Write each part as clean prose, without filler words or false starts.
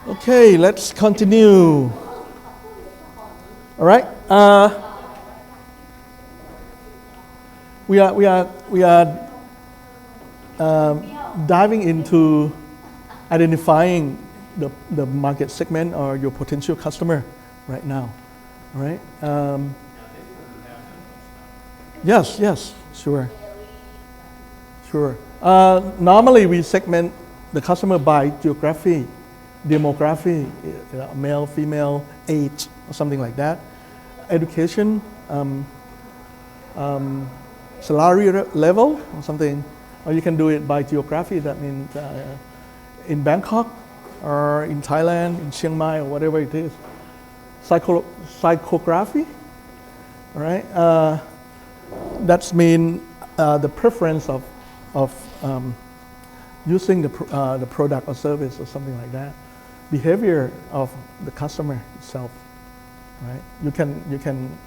Okay, let's continue. All right. We are diving into identifying the market segment or your potential customer right now. All right. Yes, sure. Normally we segment the customer by geography, demography, male, female, age, or something like that. Education, salary level, or something. Or you can do it by geography. That means in Bangkok, or in Thailand, in Chiang Mai, or whatever it is. Psychography, all right? That's mean the preference of using the product or service or something like that. Behavior of the customer itself, right? You can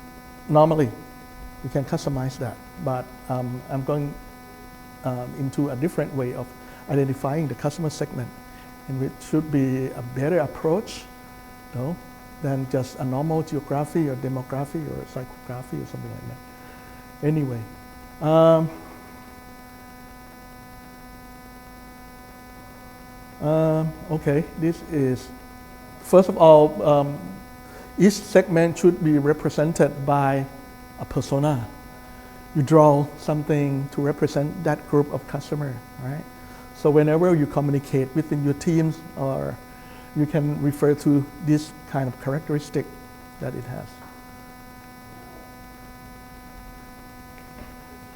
normally you can customize that, but I'm going into a different way of identifying the customer segment, and which should be a better approach, though, than just a normal geography or demography or psychography or something like that. Anyway. Okay, this is, first of all, each segment should be represented by a persona. You draw something to represent that group of customer, right? So whenever you communicate within your teams, or you can refer to this kind of characteristic that it has.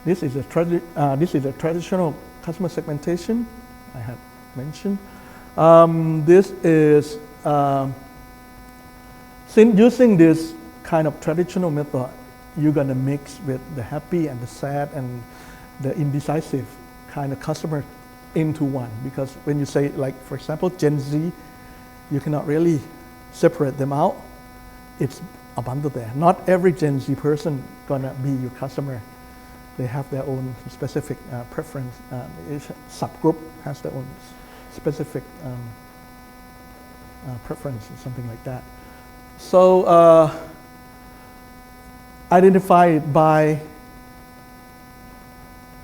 This is a traditional customer segmentation I had mentioned. This is, since using this kind of traditional method, you're gonna mix with the happy and the sad and the indecisive kind of customer into one. Because when you say, like, for example, Gen Z, you cannot really separate them out. It's a bundle there. Not every Gen Z person gonna be your customer. They have their own specific preference. Each subgroup has their own specific preference or something like that. So identify it by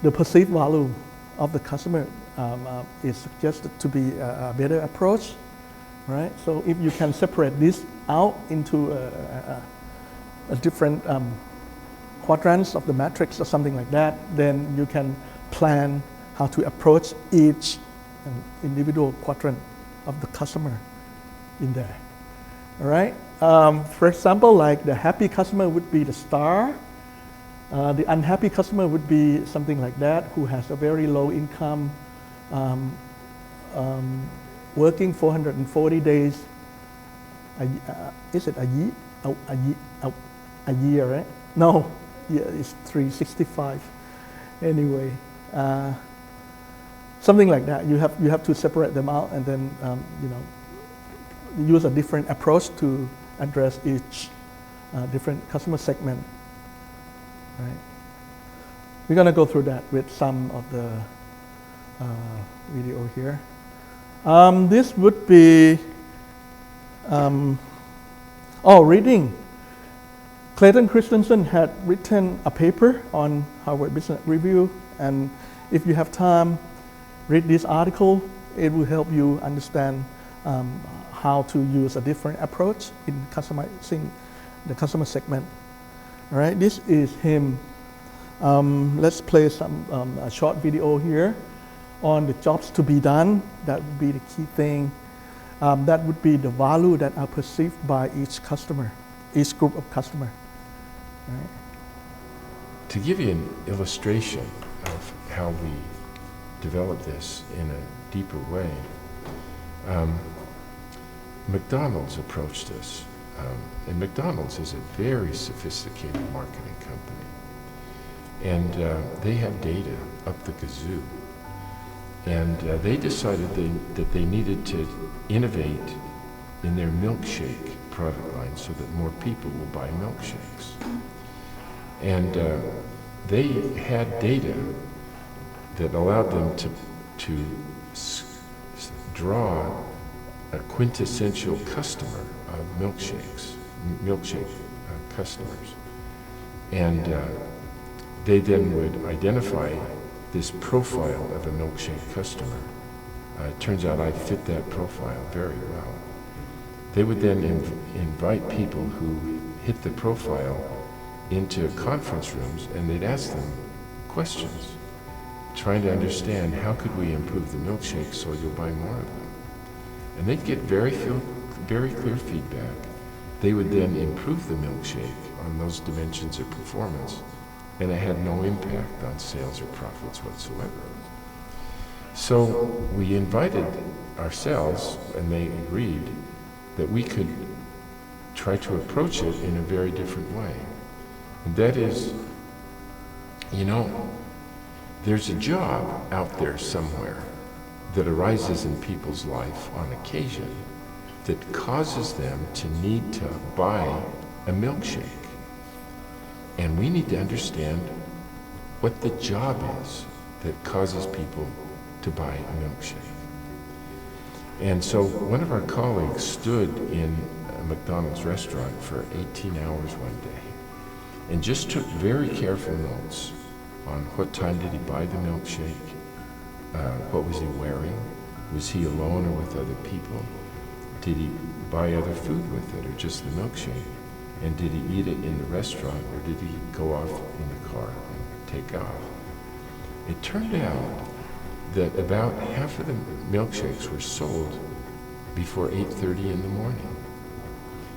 the perceived value of the customer is suggested to be a better approach, right? So if you can separate this out into a different quadrants of the matrix or something like that, then you can plan how to approach each individual quadrant of the customer in there. All right. For example, like the happy customer would be the star. The unhappy customer would be something like that, who has a very low income, working 440 days. Is it a year? A year, right? No, yeah, it's 365. Anyway, something like that. You have to separate them out, and then use a different approach to address each different customer segment. Right. We're gonna go through that with some of the video here. This would be reading. Clayton Christensen had written a paper on Harvard Business Review, and if you have time, read this article. It will help you understand how to use a different approach in customizing the customer segment. All right, this is him. Let's play a short video here on the jobs to be done. That would be the key thing. That would be the value that are perceived by each customer, each group of customer. Right. To give you an illustration of how we develop this in a deeper way, McDonald's approached us. And McDonald's is a very sophisticated marketing company. And they have data up the kazoo. And they decided that they needed to innovate in their milkshake product line so that more people will buy milkshakes. And they had data that allowed them to draw a quintessential customer of milkshake customers. And they then would identify this profile of a milkshake customer. It turns out I fit that profile very well. They would then invite people who hit the profile into conference rooms, and they'd ask them questions, trying to understand how could we improve the milkshake so you'll buy more of them. And they'd get very clear feedback. They would then improve the milkshake on those dimensions of performance, and it had no impact on sales or profits whatsoever. So we invited ourselves, and they agreed that we could try to approach it in a very different way. And that is, you know, there's a job out there somewhere that arises in people's life on occasion that causes them to need to buy a milkshake. And we need to understand what the job is that causes people to buy a milkshake. And so one of our colleagues stood in a McDonald's restaurant for 18 hours one day and just took very careful notes on what time did he buy the milkshake, what was he wearing, was he alone or with other people, did he buy other food with it or just the milkshake, and did he eat it in the restaurant or did he go off in the car and take off. It turned out that about half of the milkshakes were sold before 8:30 in the morning.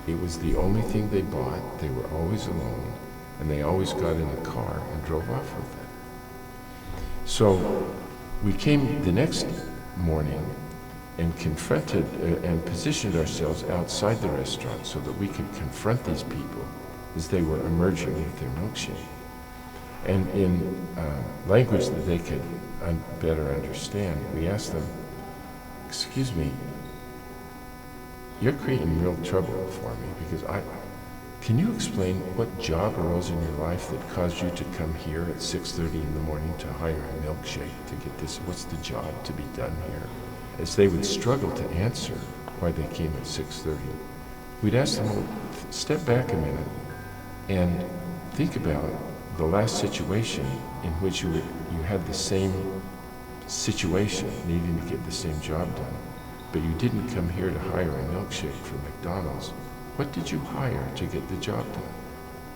It was the only thing they bought. They were always alone, and they always got in the car and drove off with it. So we came the next morning and confronted and positioned ourselves outside the restaurant so that we could confront these people as they were emerging with their milkshake. And in language that they could better understand, we asked them, "Excuse me, you're creating real trouble for me because can you explain what job arose in your life that caused you to come here at 6:30 in the morning to hire a milkshake to get this? What's the job to be done here?" As they would struggle to answer why they came at 6:30, we'd ask them, well, step back a minute and think about the last situation in which you had the same situation, needing to get the same job done, but you didn't come here to hire a milkshake from McDonald's. What did you hire to get the job done?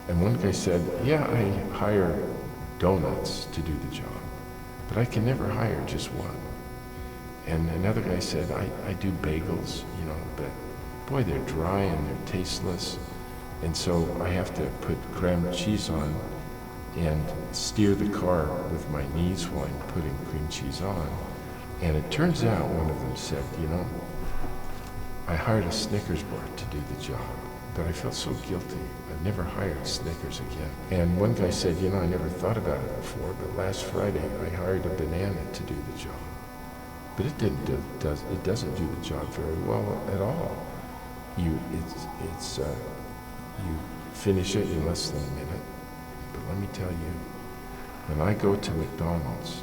And one guy said, yeah, I hire donuts to do the job, but I can never hire just one. And another guy said, I do bagels, you know, but boy, they're dry and they're tasteless, and so I have to put cream cheese on and steer the car with my knees while I'm putting cream cheese on. And it turns out, one of them said, you know, I hired a Snickers bar to do the job, but I felt so guilty. I've never hired Snickers again. And one guy said, you know, I never thought about it before, but last Friday I hired a banana to do the job. But it doesn't do the job very well at all. You finish it in less than a minute. But let me tell you, when I go to McDonald's,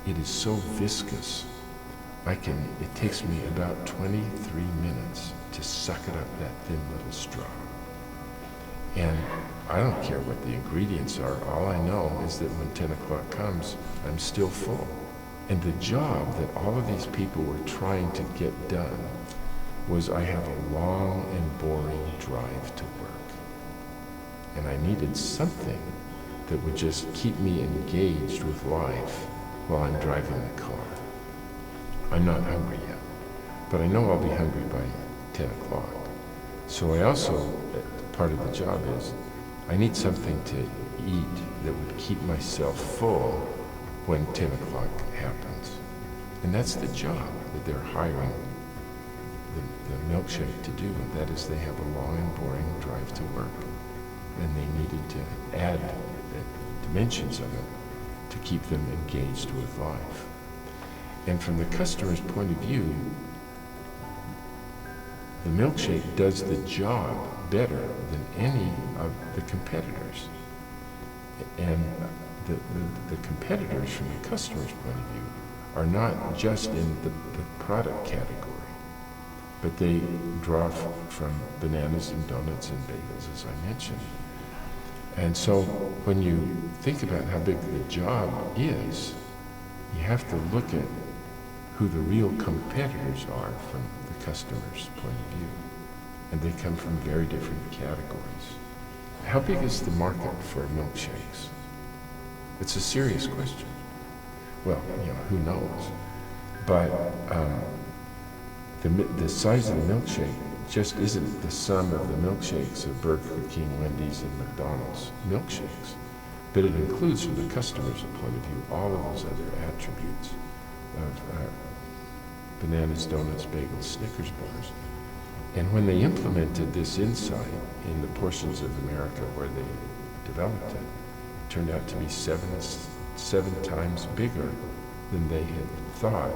it is so viscous. It takes me about 23 minutes to suck it up that thin little straw. And I don't care what the ingredients are. All I know is that when 10 o'clock comes, I'm still full. And the job that all of these people were trying to get done was I have a long and boring drive to work. And I needed something that would just keep me engaged with life while I'm driving the car. I'm not hungry yet, but I know I'll be hungry by 10 o'clock. So I also, part of the job is, I need something to eat that would keep myself full when 10 o'clock happens. And that's the job that they're hiring the milkshake to do, and that is they have a long and boring drive to work. And they needed to add the dimensions of it to keep them engaged with life. And from the customer's point of view, the milkshake does the job better than any of the competitors. And the competitors from the customer's point of view are not just in the product category. but they draw from bananas and donuts and bagels, as I mentioned. And so when you think about how big the job is, you have to look at who the real competitors are from the customer's point of view. And they come from very different categories. How big is the market for milkshakes? It's a serious question. Well, who knows? But the size of the milkshake just isn't the sum of the milkshakes of Burger King, Wendy's, and McDonald's milkshakes. But it includes, from the customer's point of view, all of those other attributes of bananas, donuts, bagels, Snickers bars. And when they implemented this insight in the portions of America where they developed it, it turned out to be seven times bigger than they had thought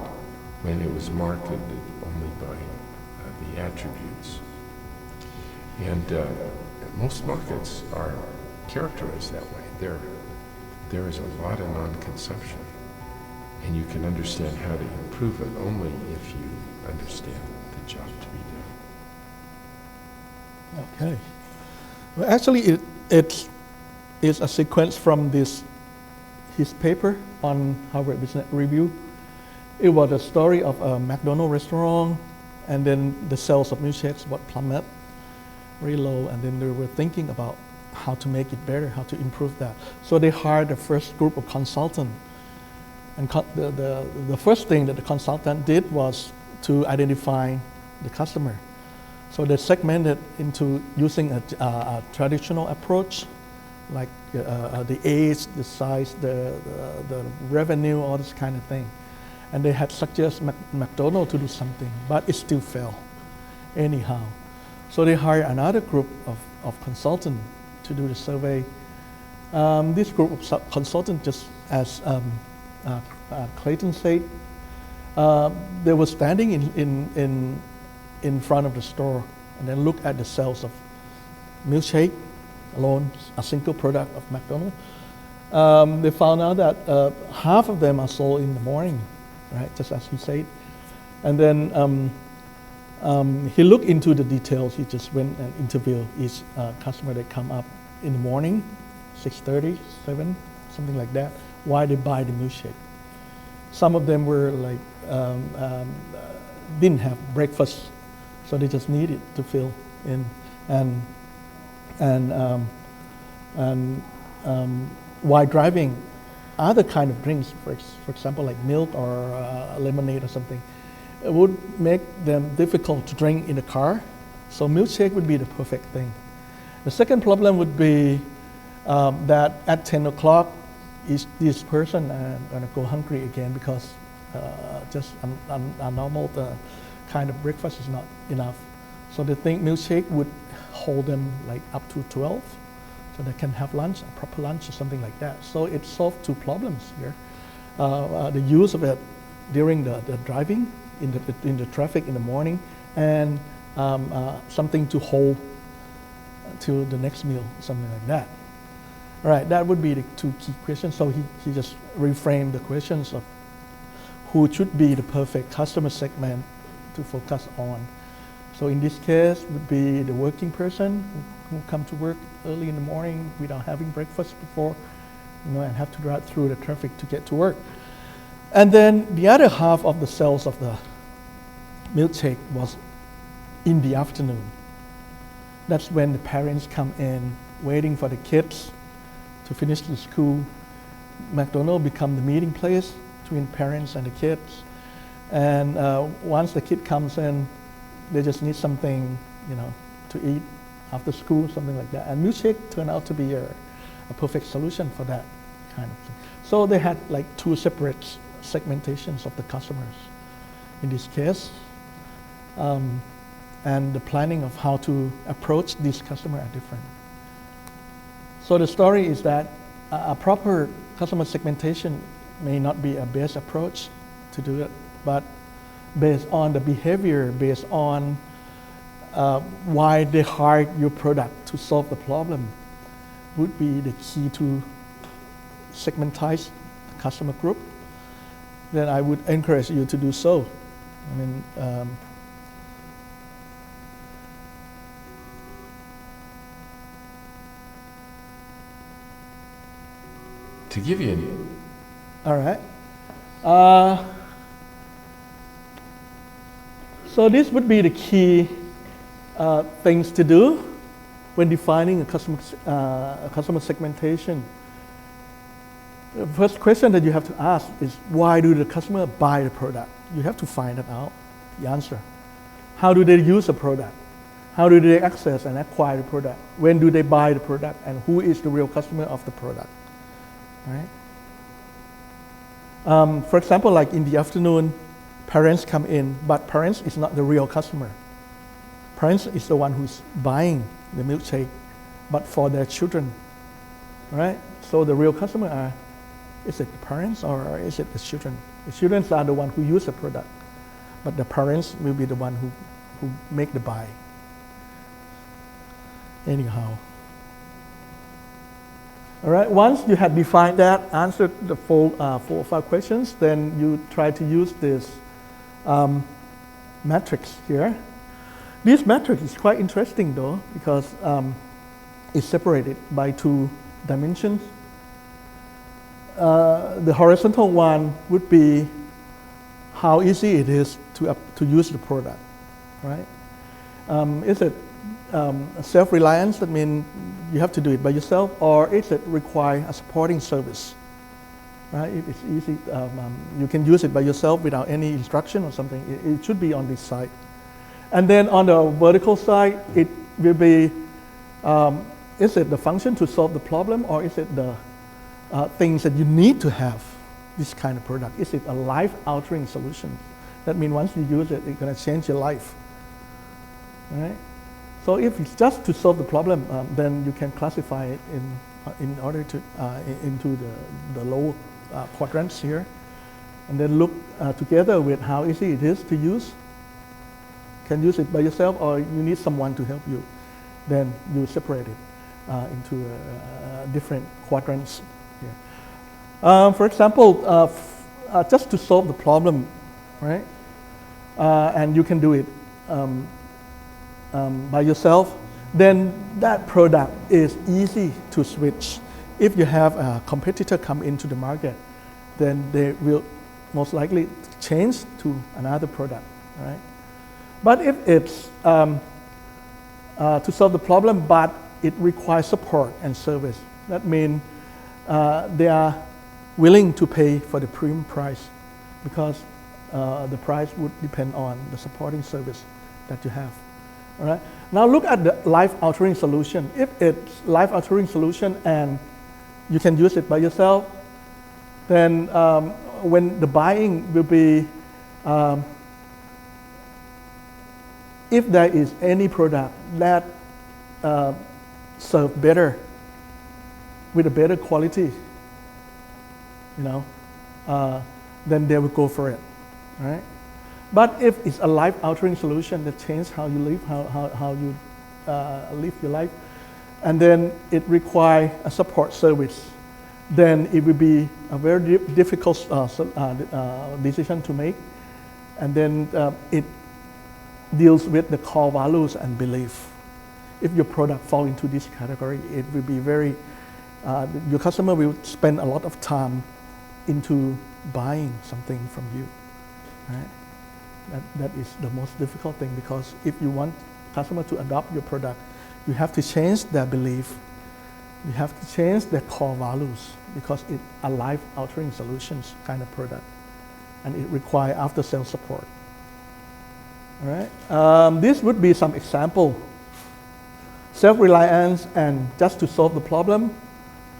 when it was marketed only by the attributes. And most markets are characterized that way. There is a lot of non-consumption, and you can understand how to improve it only if you understand the job to be done. Okay. Well, actually, it is a sequence from his paper on Harvard Business Review. It was a story of a McDonald's restaurant, and then the sales of milkshakes would plummet very low, and then they were thinking about how to make it better, how to improve that. So they hired the first group of consultants. And the first thing that the consultant did was to identify the customer. So they segmented into using a traditional approach, like the age, the size, the revenue, all this kind of thing. And they had suggested McDonald's to do something, but it still failed anyhow. So they hired another group of consultants to do the survey. This group of consultants, just as Clayton said, they were standing in front of the store and then look at the sales of milkshake alone, a single product of McDonald's. They found out that half of them are sold in the morning, right, just as he said. And then he looked into the details. He just went and interviewed each customer that come up in the morning, 6:30, 7, something like that, why they buy the milkshake. Some of them were like, didn't have breakfast, so they just needed to fill in. And while driving, other kind of drinks, for example, like milk or lemonade or something, it would make them difficult to drink in the car. So milkshake would be the perfect thing. The second problem would be that at 10 o'clock, this person going to go hungry again because just a normal kind of breakfast is not enough. So they think milkshake would hold them like up to 12, so they can have lunch, a proper lunch or something like that. So it solved two problems here. The use of it during the driving in the traffic in the morning, and something to hold till the next meal, something like that. All right, that would be the two key questions. So he just reframed the questions of who should be the perfect customer segment to focus on. So in this case would be the working person who come to work early in the morning without having breakfast before, and have to drive through the traffic to get to work. And then the other half of the sales of the milkshake was in the afternoon. That's when the parents come in, waiting for the kids to finish the school. McDonald's become the meeting place between parents and the kids. And once the kid comes in, they just need something, to eat after school, something like that. And milkshake turned out to be a perfect solution for that kind of thing. So they had like two separate segmentations of the customers in this case. And the planning of how to approach these customers are different. So the story is that a proper customer segmentation may not be a best approach to do it, but based on the behavior, based on why they hired your product to solve the problem, would be the key to segmentize the customer group. Then I would encourage you to do so. I mean, to give you an All right. So this would be the key things to do when defining a customer segmentation. The first question that you have to ask is, why do the customer buy the product? You have to find it out, the answer. How do they use the product? How do they access and acquire the product? When do they buy the product? And who is the real customer of the product? Right? For example, like in the afternoon, parents come in, but parents is not the real customer. Parents is the one who's buying the milkshake, but for their children, right? So the real customer are, is it the parents or is it the children? The children are the one who use the product, but the parents will be the one who make the buy. Anyhow. All right, once you have defined that, answered the 4 or 5 questions, then you try to use this matrix here. This matrix is quite interesting though, because it's separated by 2 dimensions. The horizontal one would be how easy it is to use the product, right? Is it self-reliance, that means you have to do it by yourself, or is it require a supporting service? Right? If it's easy, you can use it by yourself without any instruction or something. It should be on this side. And then on the vertical side, it will be, is it the function to solve the problem, or is it the things that you need to have this kind of product? Is it a life-altering solution? That means once you use it, it's going to change your life. Right? So if it's just to solve the problem, then you can classify it in order to into the low quadrants here, and then look together with how easy it is to use. Can use it by yourself, or you need someone to help you. Then you separate it into different quadrants here. For example, just to solve the problem, right? And you can do it by yourself, then that product is easy to switch. If you have a competitor come into the market, then they will most likely change to another product, right? But if it's to solve the problem, but it requires support and service, that means they are willing to pay for the premium price, because the price would depend on the supporting service that you have. All right. Now look at the life-altering solution. If it's life-altering solution and you can use it by yourself, then when the buying will be, if there is any product that serve better, with a better quality, you know, then they will go for it, right? But if it's a life-altering solution that changes how you live, how you live your life, and then it requires a support service, then it will be a very difficult decision to make. And then it deals with the core values and belief. If your product falls into this category, it will be very, your customer will spend a lot of time into buying something from you, right? That is the most difficult thing, because if you want customer to adopt your product, you have to change their belief. You have to change their core values, because it's a life-altering solutions kind of product, and it requires after-sales support. All right. This would be some example. Self-reliance and just to solve the problem.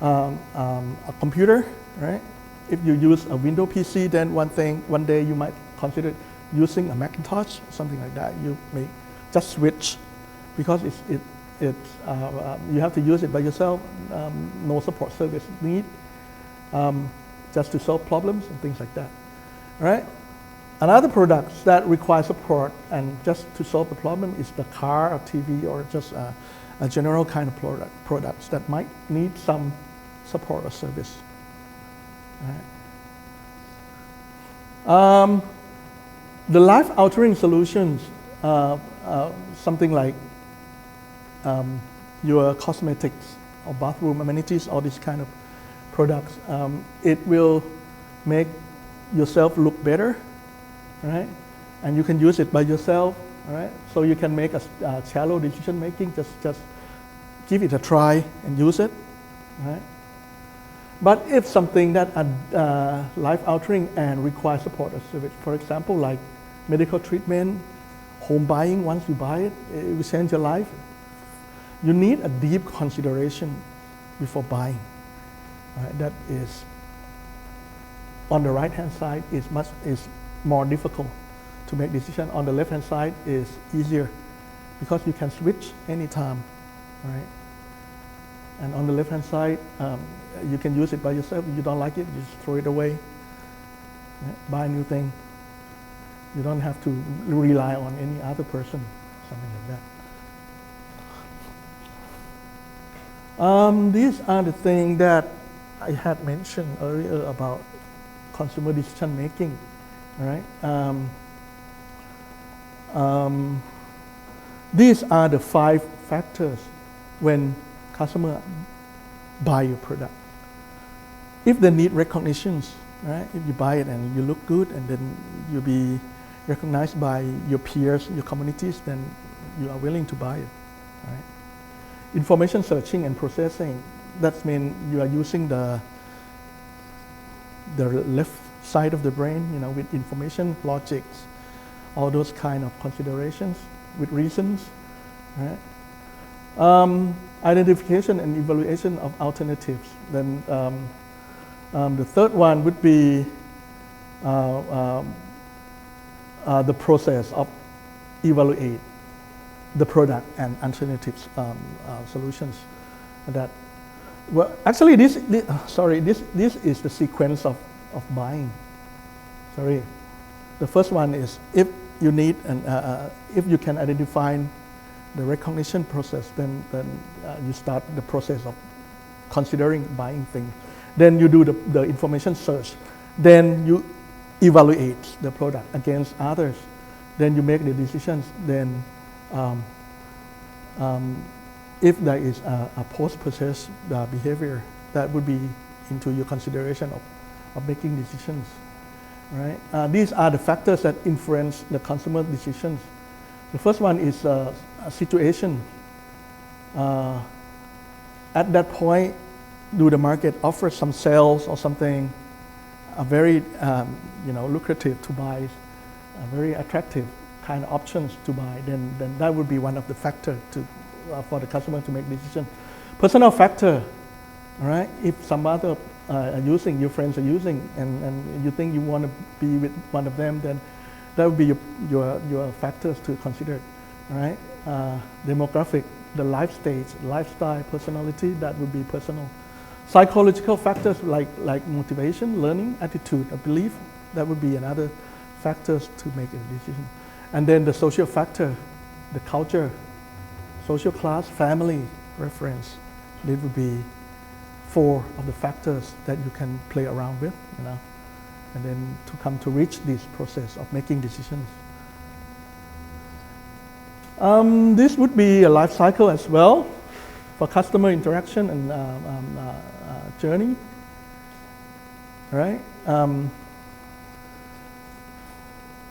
A computer, right? If you use a Windows PC, then one day you might consider using a Macintosh, something like that. You may just switch, because you have to use it by yourself. No support service need, just to solve problems and things like that. All right. Another product that requires support and just to solve the problem is the car or TV, or just a general kind of products that might need some support or service. All right. The life-altering solutions, something like your cosmetics or bathroom amenities, all these kind of products. It will make yourself look better, right? And you can use it by yourself, right? So you can make a shallow decision making. Just give it a try and use it, right? But if something that life altering and requires support or service, for example, like medical treatment, home buying, once you buy it, it will change your life. You need a deep consideration before buying. Right? That is, on the right hand side, is more difficult to make decision. On the left hand side is easier because you can switch anytime, right? And on the left hand side, you can use it by yourself. If you don't like it, you just throw it away. Right? Buy a new thing. You don't have to rely on any other person, something like that. These are the things that I had mentioned earlier about consumer decision making. Right? These are the 5 factors when customer buy your product. If they need recognitions, right? If you buy it and you look good, and then you'll be recognized by your peers, your communities, then you are willing to buy it, right? Information searching and processing, that means you are using the left side of the brain, with information, logics, all those kind of considerations with reasons, right? Identification and evaluation of alternatives. Then the third one would be the process of evaluate the product and alternatives solutions. That actually this is the sequence of buying. The first one is if you need and if you can identify the recognition process, then you start the process of considering buying things. Then you do the information search. Then you evaluate the product against others. Then you make the decisions. Then if there is a post-purchase behavior, that would be into your consideration of making decisions. Right? These are the factors that influence the consumer decisions. The first one is a situation. At that point, do the market offer some sales or something very lucrative to buy, very attractive kind of options to buy? Then that would be one of the factors for the customer to make decision. Personal factor, all right? If some other are using, your friends are using, and you think you want to be with one of them, then that would be your factors to consider, right? Demographic, the life stage, lifestyle, personality, that would be personal. Psychological factors like motivation, learning, attitude, belief, that would be another factors to make a decision. And then the social factor, the culture, social class, family, reference, these would be 4 of the factors that you can play around with, and then to come to reach this process of making decisions. This would be a life cycle as well for customer interaction and journey, right?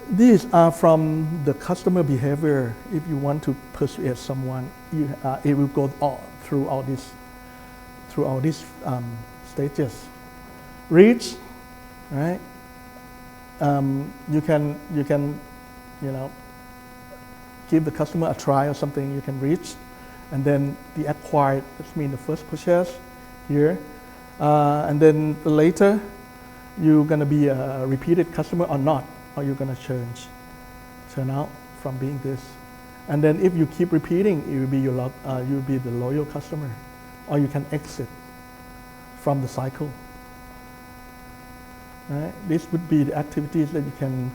These are from the customer behavior. If you want to persuade someone, it will go through all these stages. Reach, right? You can give the customer a try or something. You can reach, and then the acquired, that means the first purchase here, and then later you're gonna be a repeated customer or not, or you're gonna turn out from being this. And then if you keep repeating, it will be you'll be the loyal customer, or you can exit from the cycle. Right? This would be the activities that you can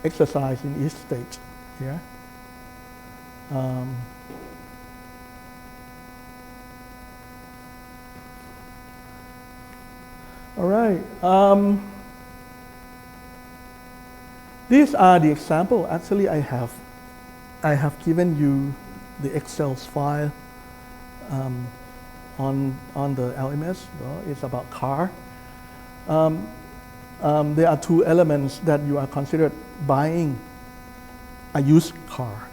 exercise in each stage here. All right. These are the example. Actually, I have given you the Excel file on the LMS. It's about car. There are two elements that you are considered buying a used car,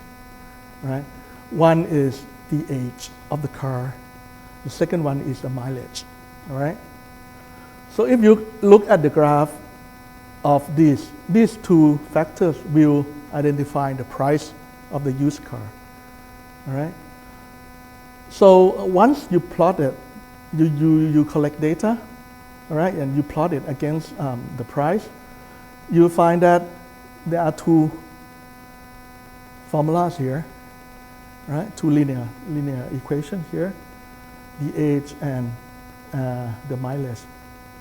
right? One is the age of the car. The second one is the mileage, all right? So if you look at the graph of these two factors will identify the price of the used car, all right? So once you plot it, you collect data, all right, and you plot it against the price, you find that there are two formulas here, right? Two linear equations here, the age and the mileage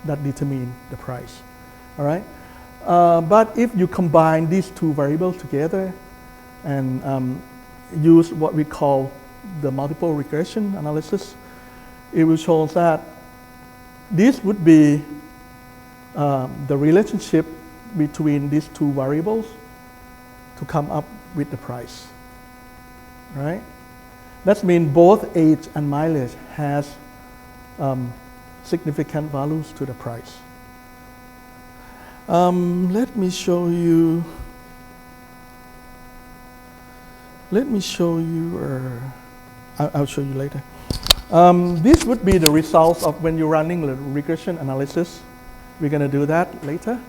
that determine the price, all right? But if you combine these two variables together and use what we call the multiple regression analysis, it will show that this would be the relationship between these two variables to come up with the price, right? That means both age and mileage has significant values to the price. Let me show you. I'll show you later. This would be the results of when you're running the regression analysis. We're going to do that later.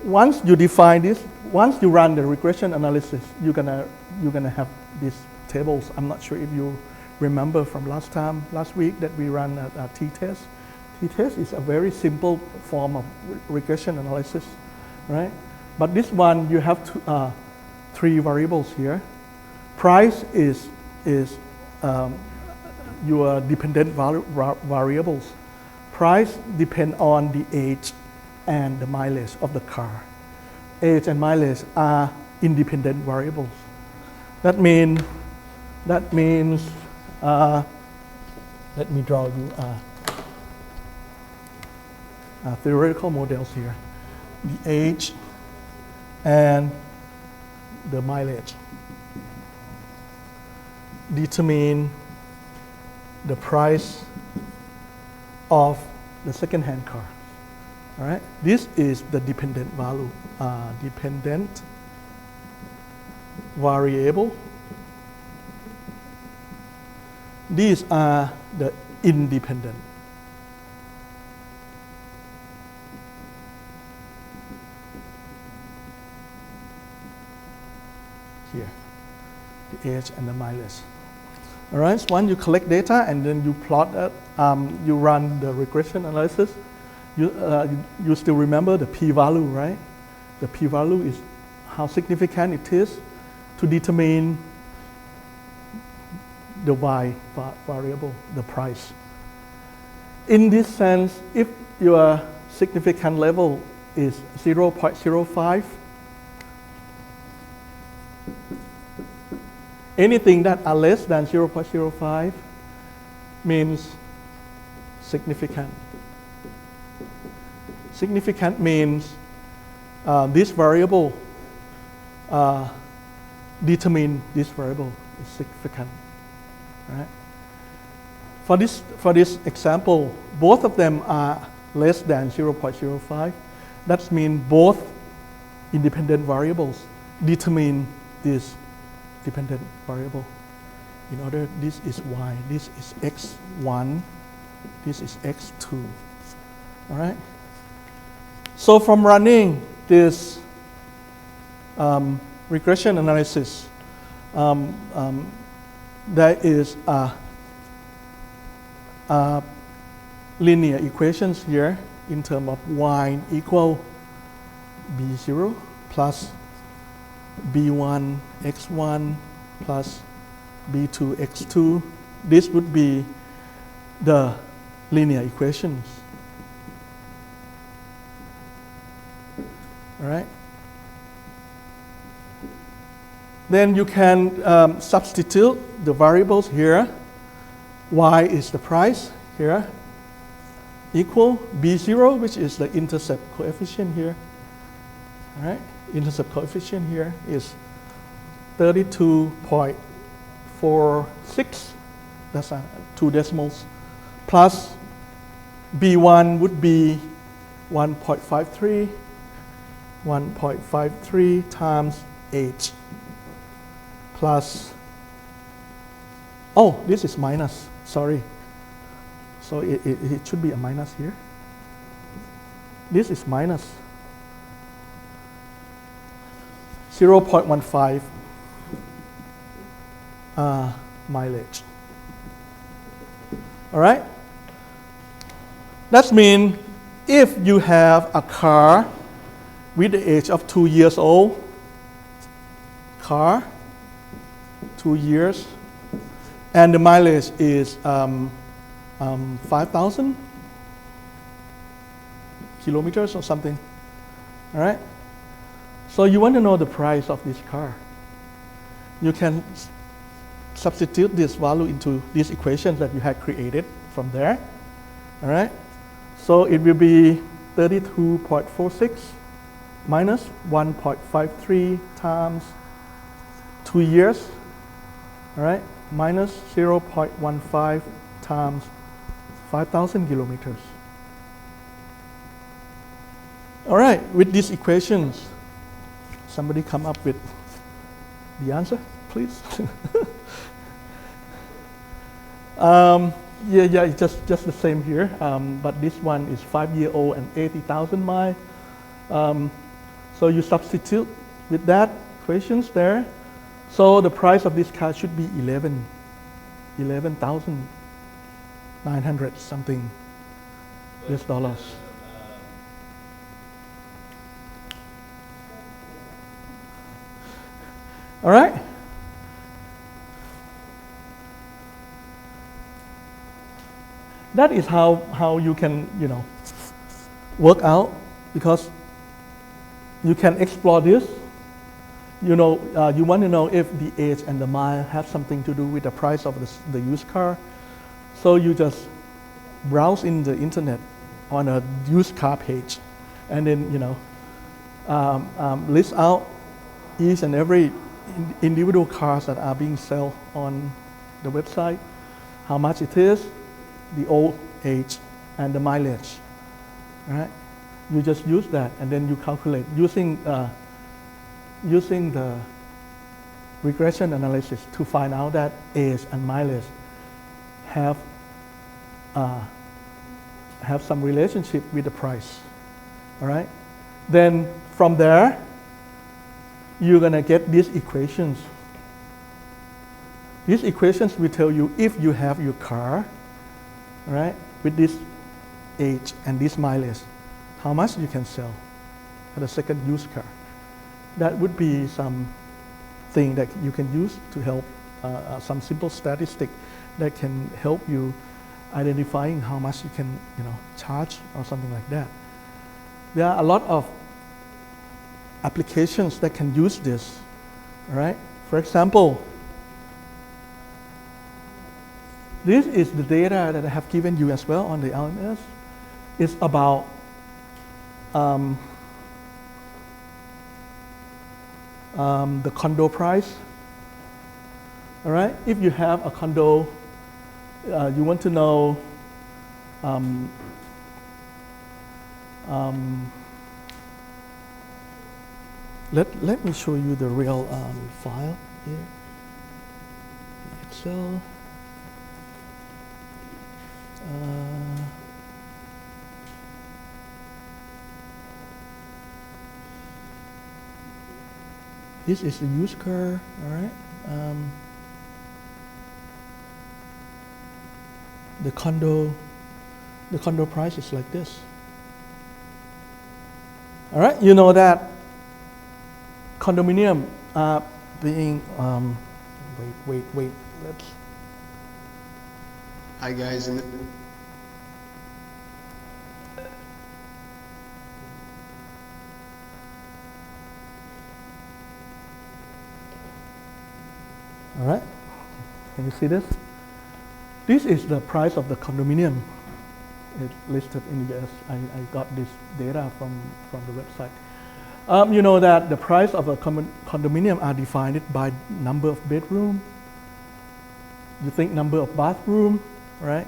Once you define this, once you run the regression analysis, you're gonna have these tables. I'm not sure if you remember from last week that we ran a t-test. T-test is a very simple form of regression analysis, right? But this one you have three variables here. Price is your dependent variables. Price depend on the age and the mileage of the car. Age and mileage are independent variables. That means let me draw you theoretical models here. The age and the mileage determine the price of the second-hand car. All right, this is the dependent value, dependent variable. These are the independent. Here, the age and the mileage. All right, so once you collect data and then you plot that, you run the regression analysis, you still remember the p-value, right? The p-value is how significant it is to determine the y variable, the price. In this sense, if your significant level is 0.05, anything that are less than 0.05 means significant. Significant means this variable determine this variable is significant. Right? For this example, both of them are less than 0.05. That means both independent variables determine this dependent variable. In order, this is y, this is x1, this is x2. All right. So from running this regression analysis, there is a linear equations here in terms of y equal b0 plus b1 x1 plus b2 x2. This would be the linear equations. All right. Then you can substitute the variables here. Y is the price here, equal b0, which is the intercept coefficient here. All right. Intercept coefficient here is 32.5 0.46, that's 2 decimals, plus B1 would be 1.53, 1.53 times H plus, oh, this is minus, sorry. So it should be a minus here. This is minus 0.15 mileage. All right? That means if you have a car with the age of 2 years old, car, 2 years, and the mileage is 5,000 kilometers or something. All right? So you want to know the price of this car. You can substitute this value into these equations that you had created from there. All right? So it will be 32.46 minus 1.53 times 2 years. All right? Minus 0.15 times 5,000 kilometers. All right, with these equations, somebody come up with the answer, please. Yeah, it's just the same here, but this one is 5-year-old and 80,000 miles. So you substitute with that equations there. So the price of this car should be 11,900 something US dollars. All right? That is how you can, work out, because you can explore this. You want to know if the age and the mile have something to do with the price of the used car. So you just browse in the internet on a used car page, and then, list out each and every individual cars that are being sold on the website, how much it is, the old age, and the mileage. All right? You just use that, and then you calculate using the regression analysis to find out that age and mileage have some relationship with the price. All right? Then from there, you're going to get these equations. These equations will tell you if you have your car, all right, with this age and this mileage, how much you can sell at a second used car. That would be some thing that you can use to help, some simple statistic that can help you identifying how much you can, charge or something like that. There are a lot of applications that can use this, all right? For example, this is the data that I have given you as well on the LMS. It's about the condo price, all right? If you have a condo, you want to know let me show you the real file here. Excel. This is the used car, all right? The condo price is like this. All right, you know that condominium are being, wait, let's. Hi guys, All right, can you see this? This is the price of the condominium. It's listed in the US. I got this data from the website. You know that the price of a condominium are defined by number of bedroom, You think number of bathroom, right?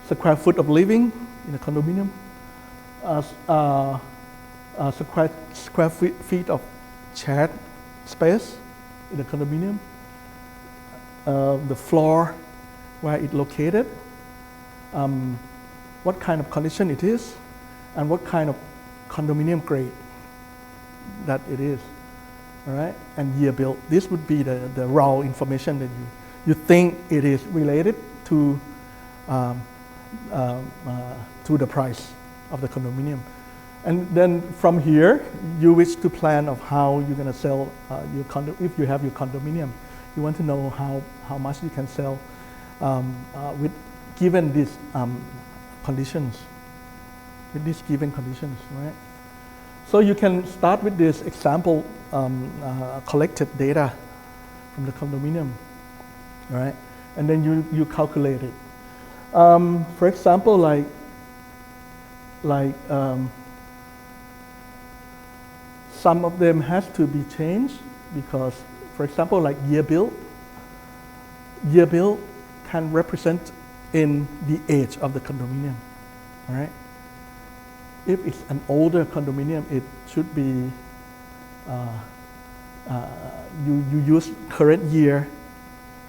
Square foot of living in a condominium. Square feet of shared space in the condominium. The floor where it's located. What kind of condition it is, and what kind of condominium grade that it is. All right, and year built. This would be the raw information that you think it is related to the price of the condominium. And then from here, you wish to plan of how you're going to sell your condo. If you have your condominium, you want to know how much you can sell with given these conditions. With these given conditions, right? So you can start with this example collected data from the condominium, right? And then you calculate it. For example, like some of them has to be changed because, for example, like year built can represent in the age of the condominium, all right? If it's an older condominium, it should be, you use current year,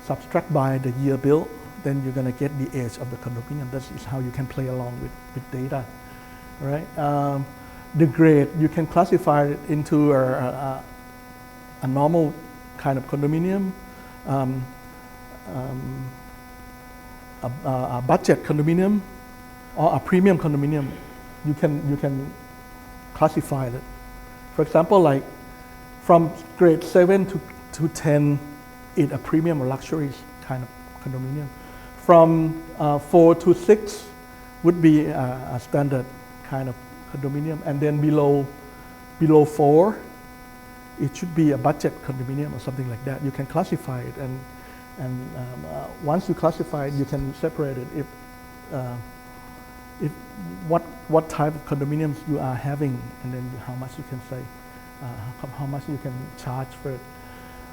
subtract by the year built, then you're gonna get the age of the condominium. That is how you can play along with data, right? The grade, you can classify it into a normal kind of condominium, a budget condominium, or a premium condominium. You can classify it. For example, like from grade 7 to 10, it's a premium or luxury kind of condominium. From 4 to 6 would be a standard kind of condominium, and then below 4, it should be a budget condominium or something like that. You can classify it, and once you classify it, you can separate it if what type of condominiums you are having, and then how much you can say, how much you can charge for it.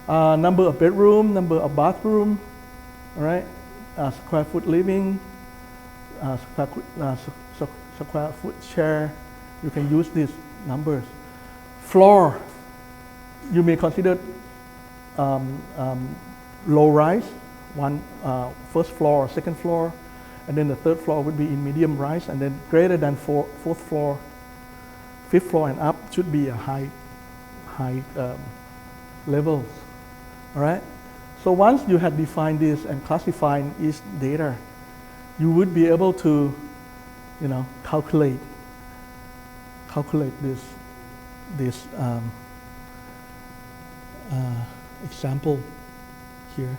Number of bedroom, number of bathroom, all right, square foot living, square foot share. You can use these numbers. Floor, you may consider low rise, first floor or second floor, and then the third floor would be in medium rise, and then greater than fourth floor, fifth floor and up should be a high levels. All right. So once you have defined this and classified each data, you would be able to, calculate this example here.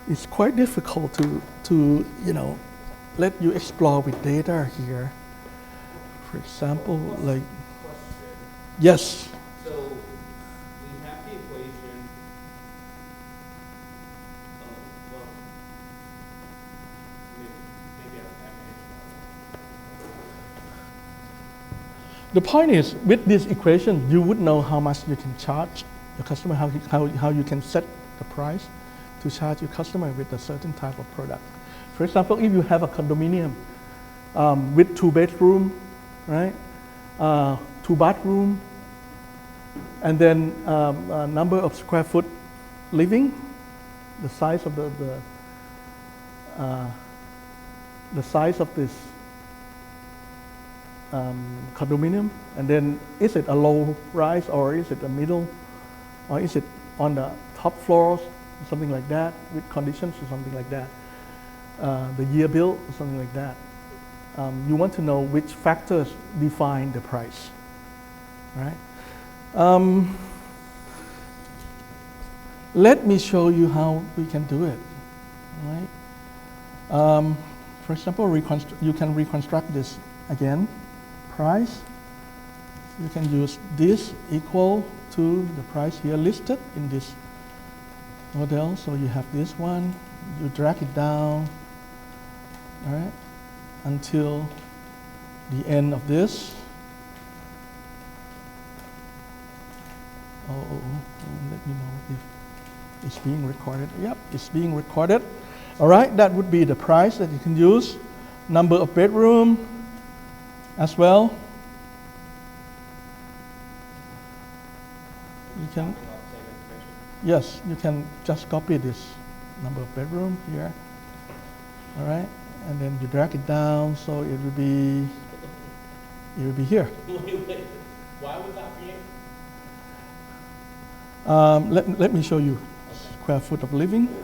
It's quite difficult to let you explore with data here. For example, like question. Yes. So we have the equation of, well, maybe I haven't answered The point is, with this equation, you would know how much you can charge your customer, how you can set the price to charge your customer with a certain type of product. For example, if you have a condominium with 2 bedroom, right, 2 bathroom, and then a number of square foot living, the size of the size of this condominium, and then is it a low rise, or is it a middle, or is it on the top floors, something like that, with conditions or something like that, the year built or something like that. You want to know which factors define the price, right? Let me show you how we can do it, right? For example, you can reconstruct this again. Price, you can use this equal to the price here listed in this model. So you have this one, you drag it down, all right, until the end of this. Let me know if it's being recorded. Yep, it's being recorded. All right, that would be the price that you can use. Number of bedroom as well. You can, yes, you can just copy this number of bedroom here. All right, and then you drag it down, so it will be here. Wait, why would that be? Let me show you square foot of living. Can't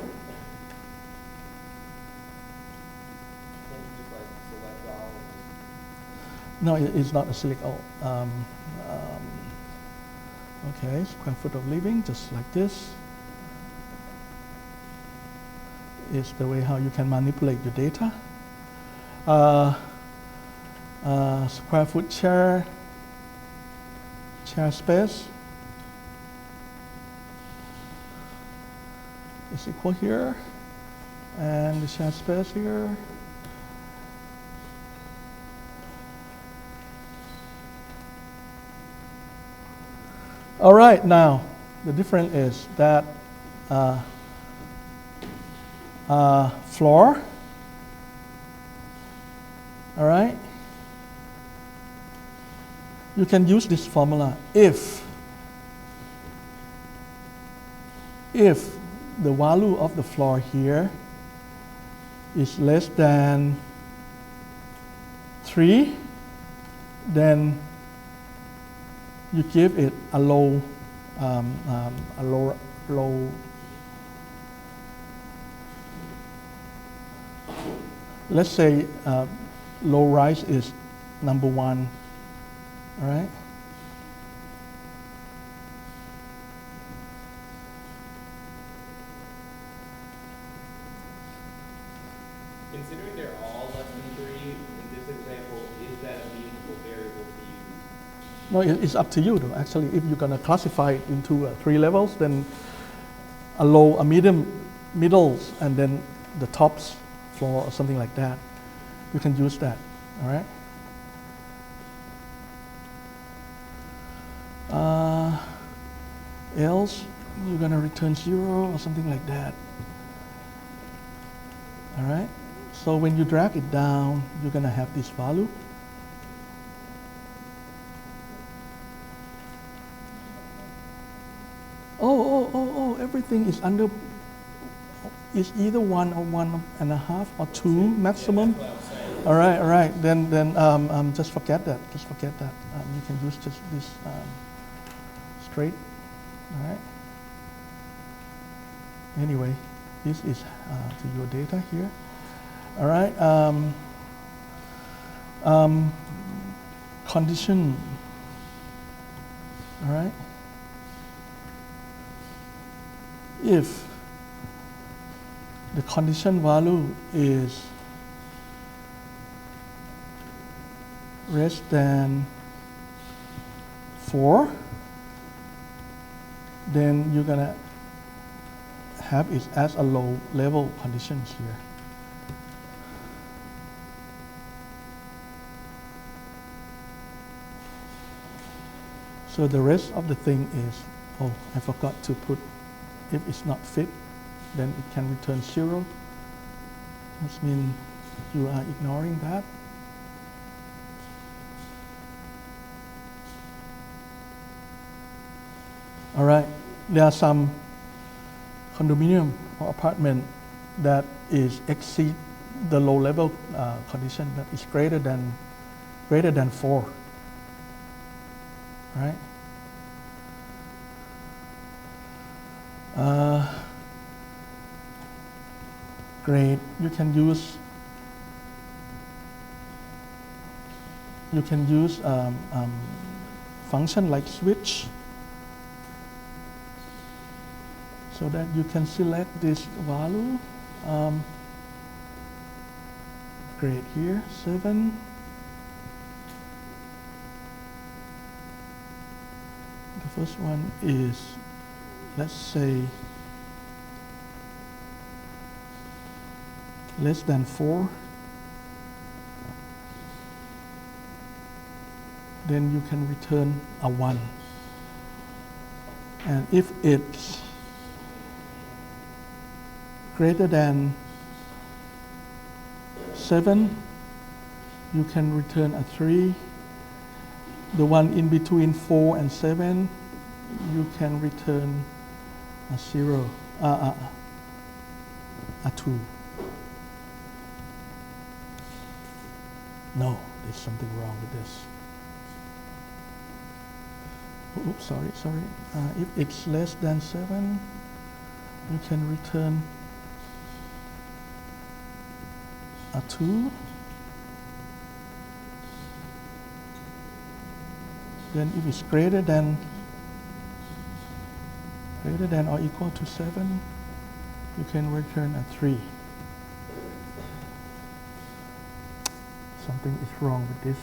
you just like select all? No, it's not a select all. Okay, square foot of living, just like this. Is the way how you can manipulate your data. Square foot chair space is equal here, and the chair space here. All right, now the difference is that floor, all right? You can use this formula if the value of the floor here is less than 3, then you give it a low, let's say low rise is number 1, all right? Considering they're all less than 3, in this example, is that a meaningful variable to use? No, it's up to you though. Actually, if you're gonna classify it into 3 levels, then a low, a medium, middles, and then the tops floor or something like that. You can use that, all right? Else, you're gonna return 0 or something like that, all right? So when you drag it down, you're gonna have this value. Everything is under, is either 1 or 1.5 or 2 maximum. All right. Then just forget that. You can use just this straight. All right. Anyway, this is to your data here. All right. Condition. All right. If the condition value is less than 4, then you're gonna have it as a low level conditions here. So the rest of the thing is, oh, I forgot to put, if it's not fit, then it can return 0. That means you are ignoring that. All right, there are some condominium or apartment that is exceed the low level condition that is greater than 4. Right? Grade, you can use function like switch, so that you can select this value. Grade here, 7. The first one is, let's say, less than 4. Then you can return a 1. And if it's greater than 7, you can return a 3. The one in between 4 and 7, you can return a 0, a 2. No, there's something wrong with this. Oops, sorry. If it's less than 7, you can return a 2. Then if it's greater than or equal to 7, you can return a 3. Something is wrong with this.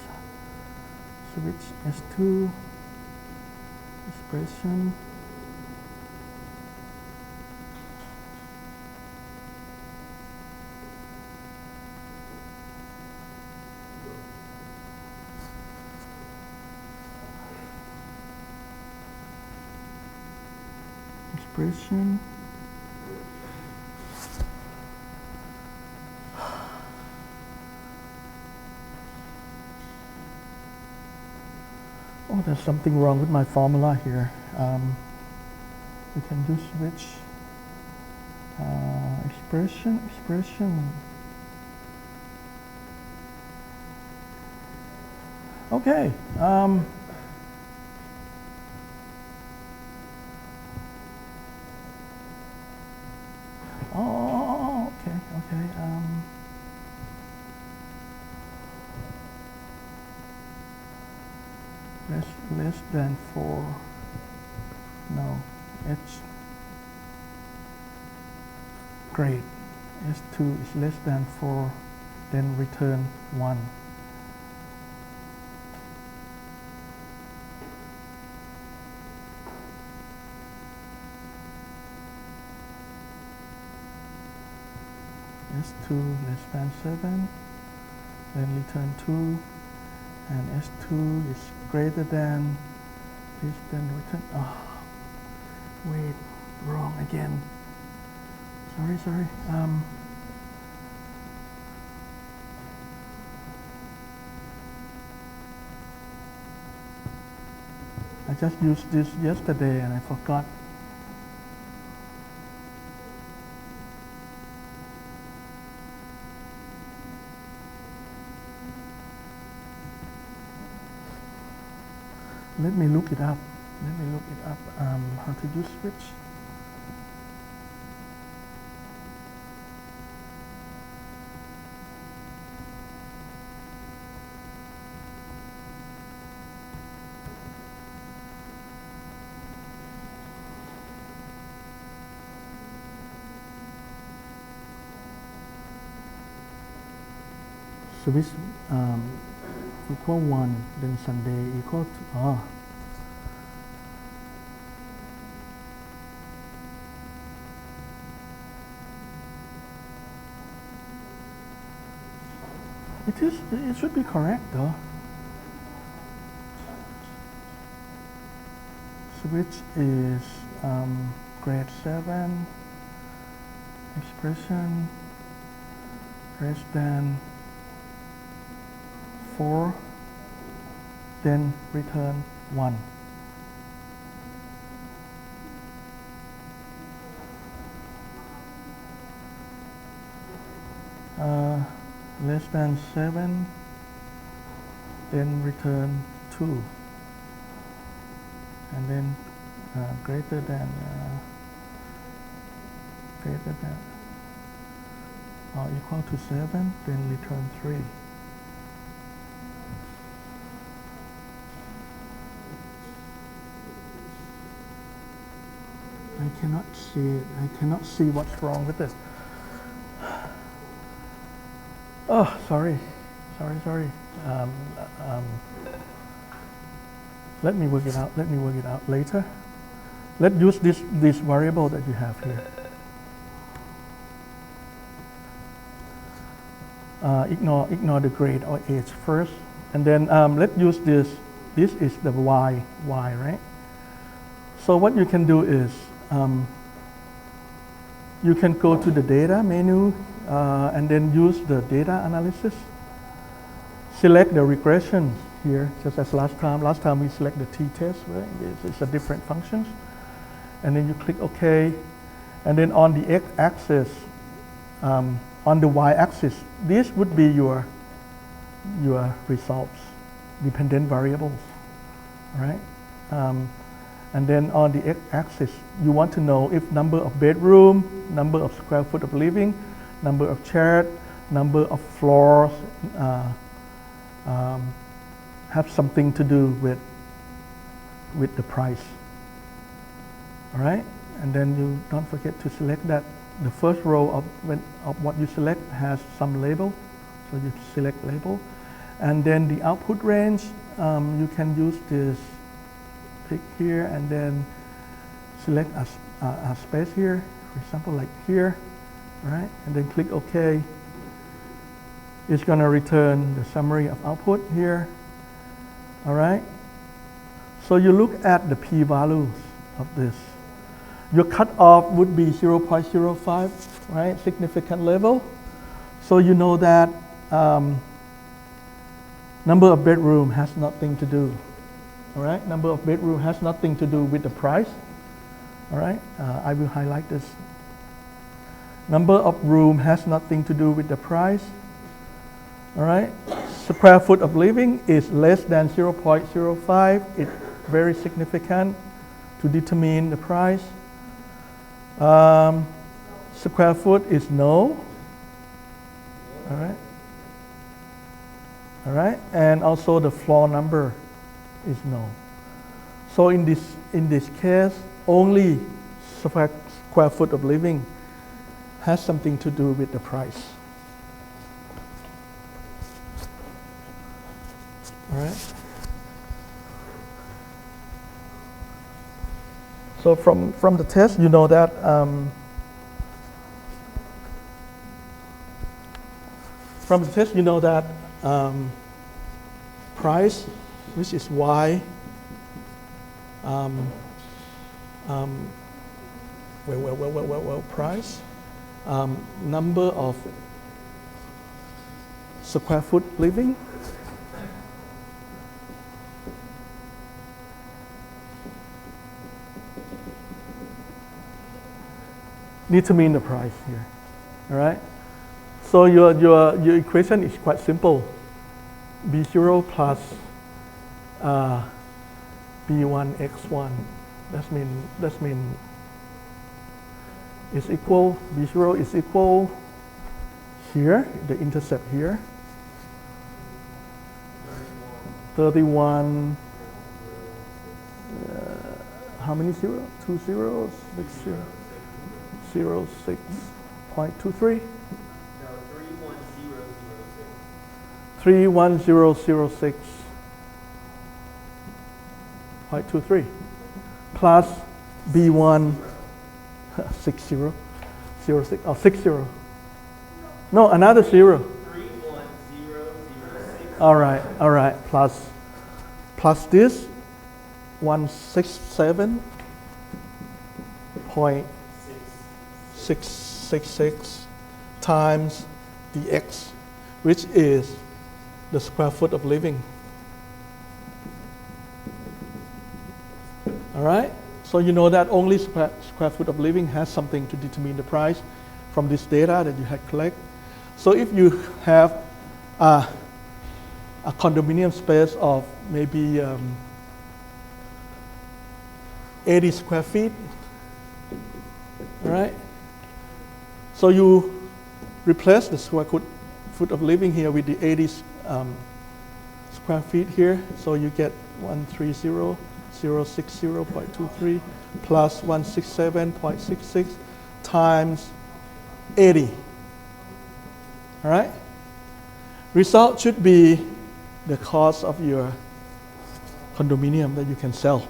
Switch S2 expression. Expression. Oh, there's something wrong with my formula here. We can do switch expression. Okay. Okay. Less than 4. No, it's great. S2 is less than 4, then return 1. S2 less than 7, then return 2, and S2 is greater than this, then return. Oh, wait, wrong again. Sorry. I just used this yesterday and I forgot. Let me look it up. How to use switch. Switch equal 1, then Sunday equal to, it should be correct though. Switch is grade 7, expression less than 4, then return 1. Less than 7, then return 2, and then greater than or equal to 7, then return 3. I cannot see it. I cannot see what's wrong with this. Oh, sorry. Let me work it out later. Let's use this variable that you have here. Ignore the grade or age first, and then let's use this. This is the y, right? So what you can do is you can go to the data menu and then use the data analysis. Select the regression here, just as last time. Last time we select the t-test, right? It's a different functions. And then you click OK. And then on the x-axis, on the y-axis, this would be your results, dependent variables, right? And then on the x-axis, you want to know if number of bedroom, number of square foot of living, number of chairs, number of floors have something to do with the price. All right, and then you don't forget to select that. The first row of what you select has some label, so you select label. And then the output range, you can use this pick here and then select a space here, for example, like here, right? And then click OK. It's going to return the summary of output here, all right? So you look at the p-values of this. Your cutoff would be 0.05, right? Significant level. So you know that number of bedroom has nothing to do. All right, number of bedroom has nothing to do with the price. All right, I will highlight this. Number of room has nothing to do with the price. All right, square foot of living is less than 0.05. It's very significant to determine the price. Square foot is no. All right. All right, and also the floor number is no. So in this case, only square foot of living has something to do with the price. All right. So from the test, you know that price, which is y, price, number of square foot living, determine the price here. All right. So your equation is quite simple. B0 plus B1 x1. That mean is equal. B0 is equal here, the intercept here. 31. How many zeros? 2 zeros. 6 zeros. 06.23. 31006.23 plus B1 60 or 60. No, another 0. 31006. All right. Plus this 167.666 times the x, which is the square foot of living. All right, so you know that only square foot of living has something to determine the price from this data that you had collected. So if you have a condominium space of maybe 80 square feet, all right, so you replace the square foot of living here with the 80 square feet here, so you get 130,060.23 plus 167.66 times 80. All right? Result should be the cost of your condominium that you can sell.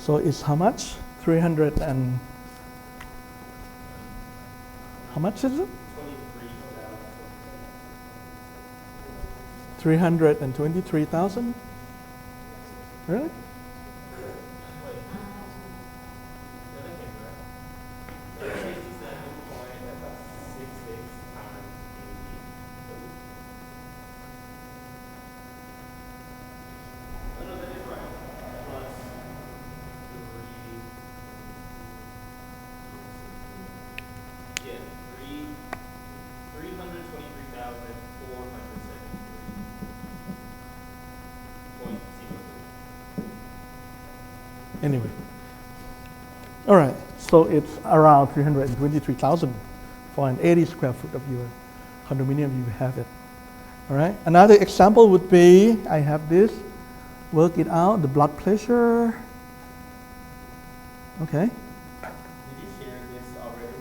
So it's how much? 300 and, how much is it? 323,000? Really? Anyway, all right, so it's around 323,000 for an 80 square foot of your condominium, you have it. All right, another example would be, I have this, work it out, the blood pressure. Okay. Did you share this already?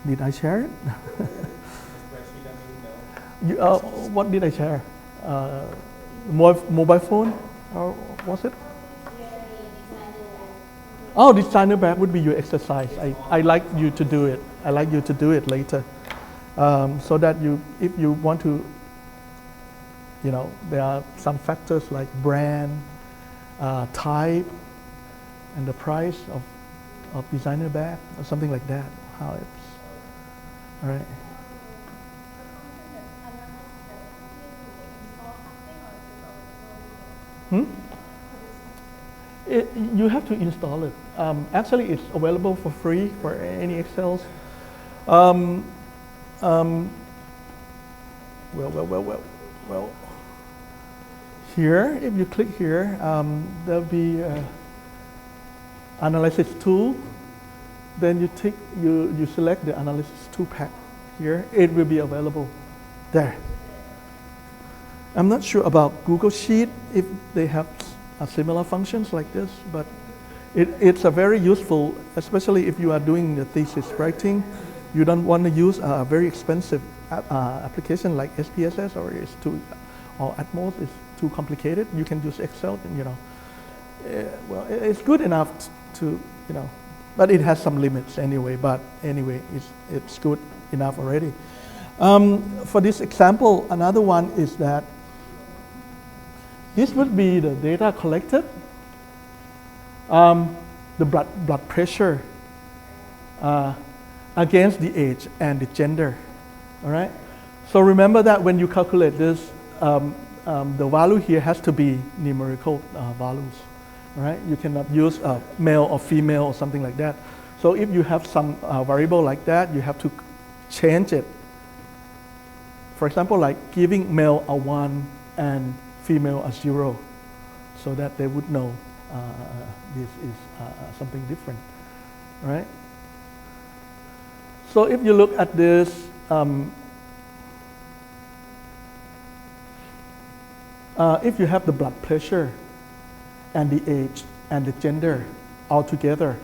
Did I share it? The spreadsheet, I mean, no. What did I share? Mobile phone, or was it? Oh, designer bag would be your exercise. I like you to do it. I like you to do it later, so that you, if you want to, you know, there are some factors like brand, type, and the price of designer bag or something like that. How it's all right. You have to install it. Actually, it's available for free for any Excels. Well. Here, if you click here, there'll be analysis tool. Then you select the analysis tool pack here. It will be available there. I'm not sure about Google Sheet if they have similar functions like this, but it's a very useful, especially if you are doing the thesis writing. You don't want to use a very expensive application like SPSS, or or at most it's too complicated. You can use Excel, and well, it's good enough to but it has some limits anyway. But anyway, it's good enough already. For this example, another one is that this would be the data collected, the blood pressure against the age and the gender. All right. So remember that when you calculate this, the value here has to be numerical values. All right. You cannot use male or female or something like that. So if you have some variable like that, you have to change it. For example, like giving male a 1 and female a 0, so that they would know this is something different, right? So if you look at this, if you have the blood pressure and the age and the gender all together,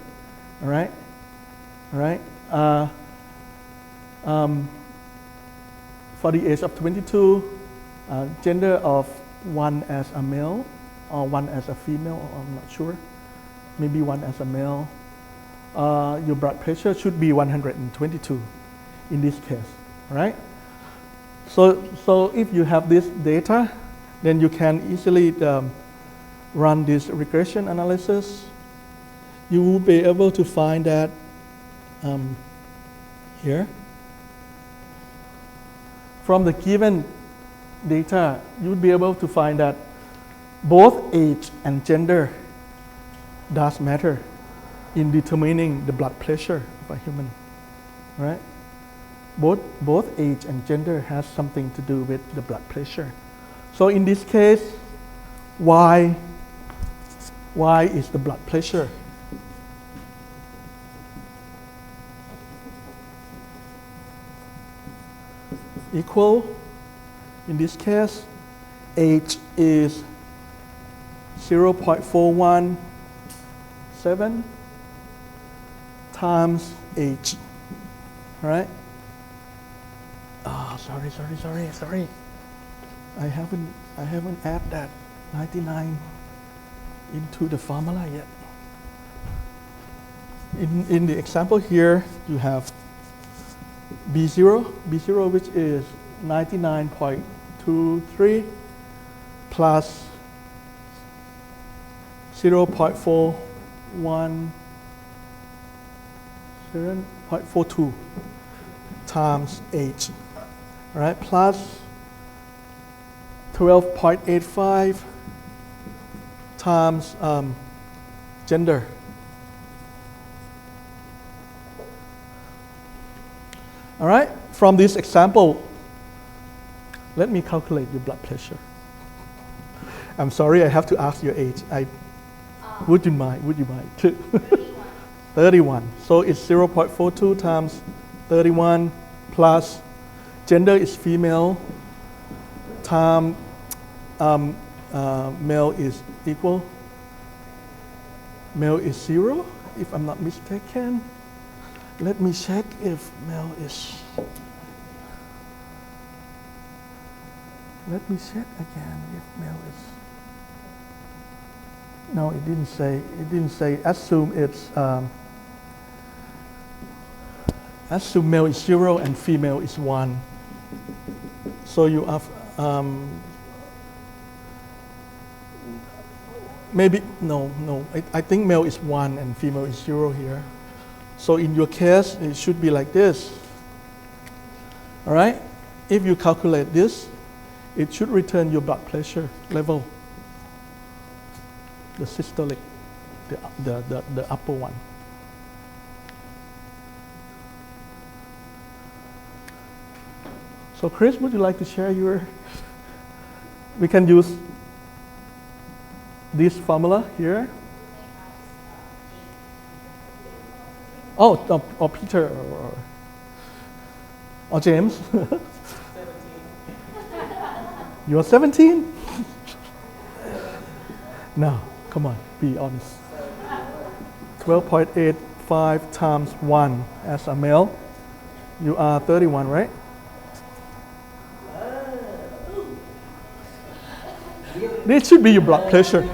all right, for the age of 22, gender of 1 as a male or 1 as a female, I'm not sure, maybe 1 as a male, your blood pressure should be 122 in this case, right? So if you have this data, then you can easily run this regression analysis. You will be able to find that here. From the given data, you would be able to find that both age and gender does matter in determining the blood pressure of a human, right? Both age and gender has something to do with the blood pressure. So in this case, why is the blood pressure? Equal, in this case, age is 0.417 times age, right? Oh, sorry. I haven't added that 99 into the formula yet. In the example here, you have B0, which is 99.23 plus 0.417.42 times age, right? Plus 12.85 times gender. All right, from this example, let me calculate your blood pressure. I'm sorry, I have to ask your age. Would you mind? 31. So it's 0.42 times 31 plus gender is female, time male is equal. Male is 0, if I'm not mistaken. Let me check if male is. Let me check again if male is. No, it didn't say. It didn't say. Assume it's. Assume male is 0 and female is 1. So you have maybe no. I think male is 1 and female is 0 here. So in your case, it should be like this. All right? If you calculate this, it should return your blood pressure level, the systolic, the upper one. So Chris, would you like to share your? We can use this formula here. Oh, or Peter or James. 17. You're 17? No, come on, be honest. 12.85 times 1 as a male. You are 31, right? This should be your blood pressure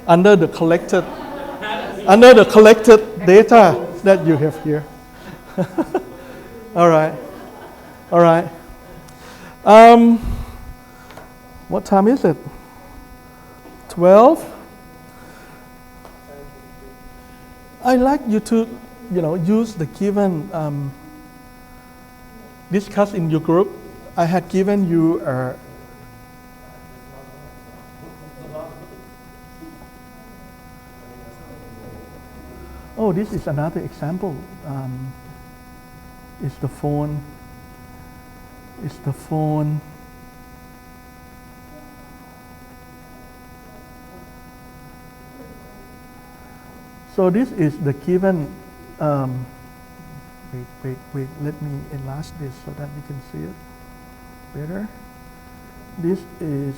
under the collected data that you have here. All right. What time is it? 12. I like you to, use the given, discuss in your group. I had given you oh, this is another example. It's the phone. So this is the given. Wait. Let me enlarge this so that you can see it better. This is.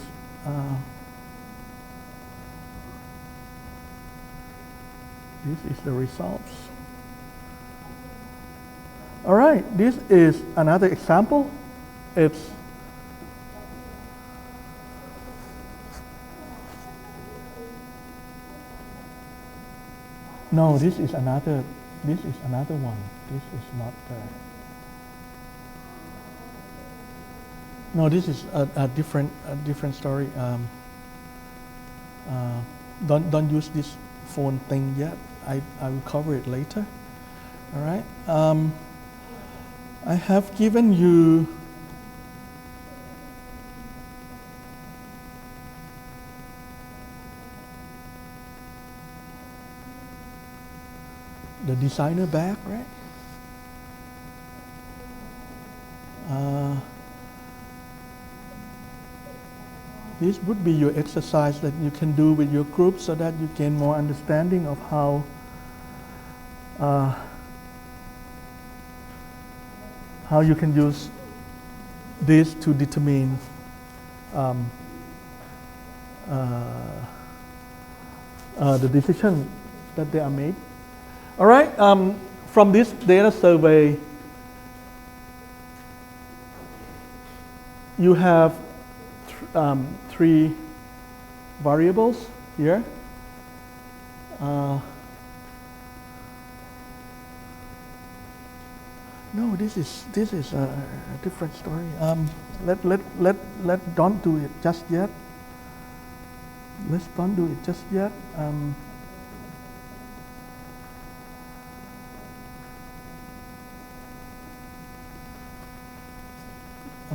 This is the results. All right, this is another example. It's no, this is another one. This is not there. No, this is a different story. Don't use this phone thing yet. I will cover it later. All right. I have given you the designer bag, right? This would be your exercise that you can do with your group so that you gain more understanding of how you can use this to determine the decision that they are made. All right, from this data survey, you have three variables here. No, this is a different story. Let don't do it just yet. Let's don't do it just yet. I'm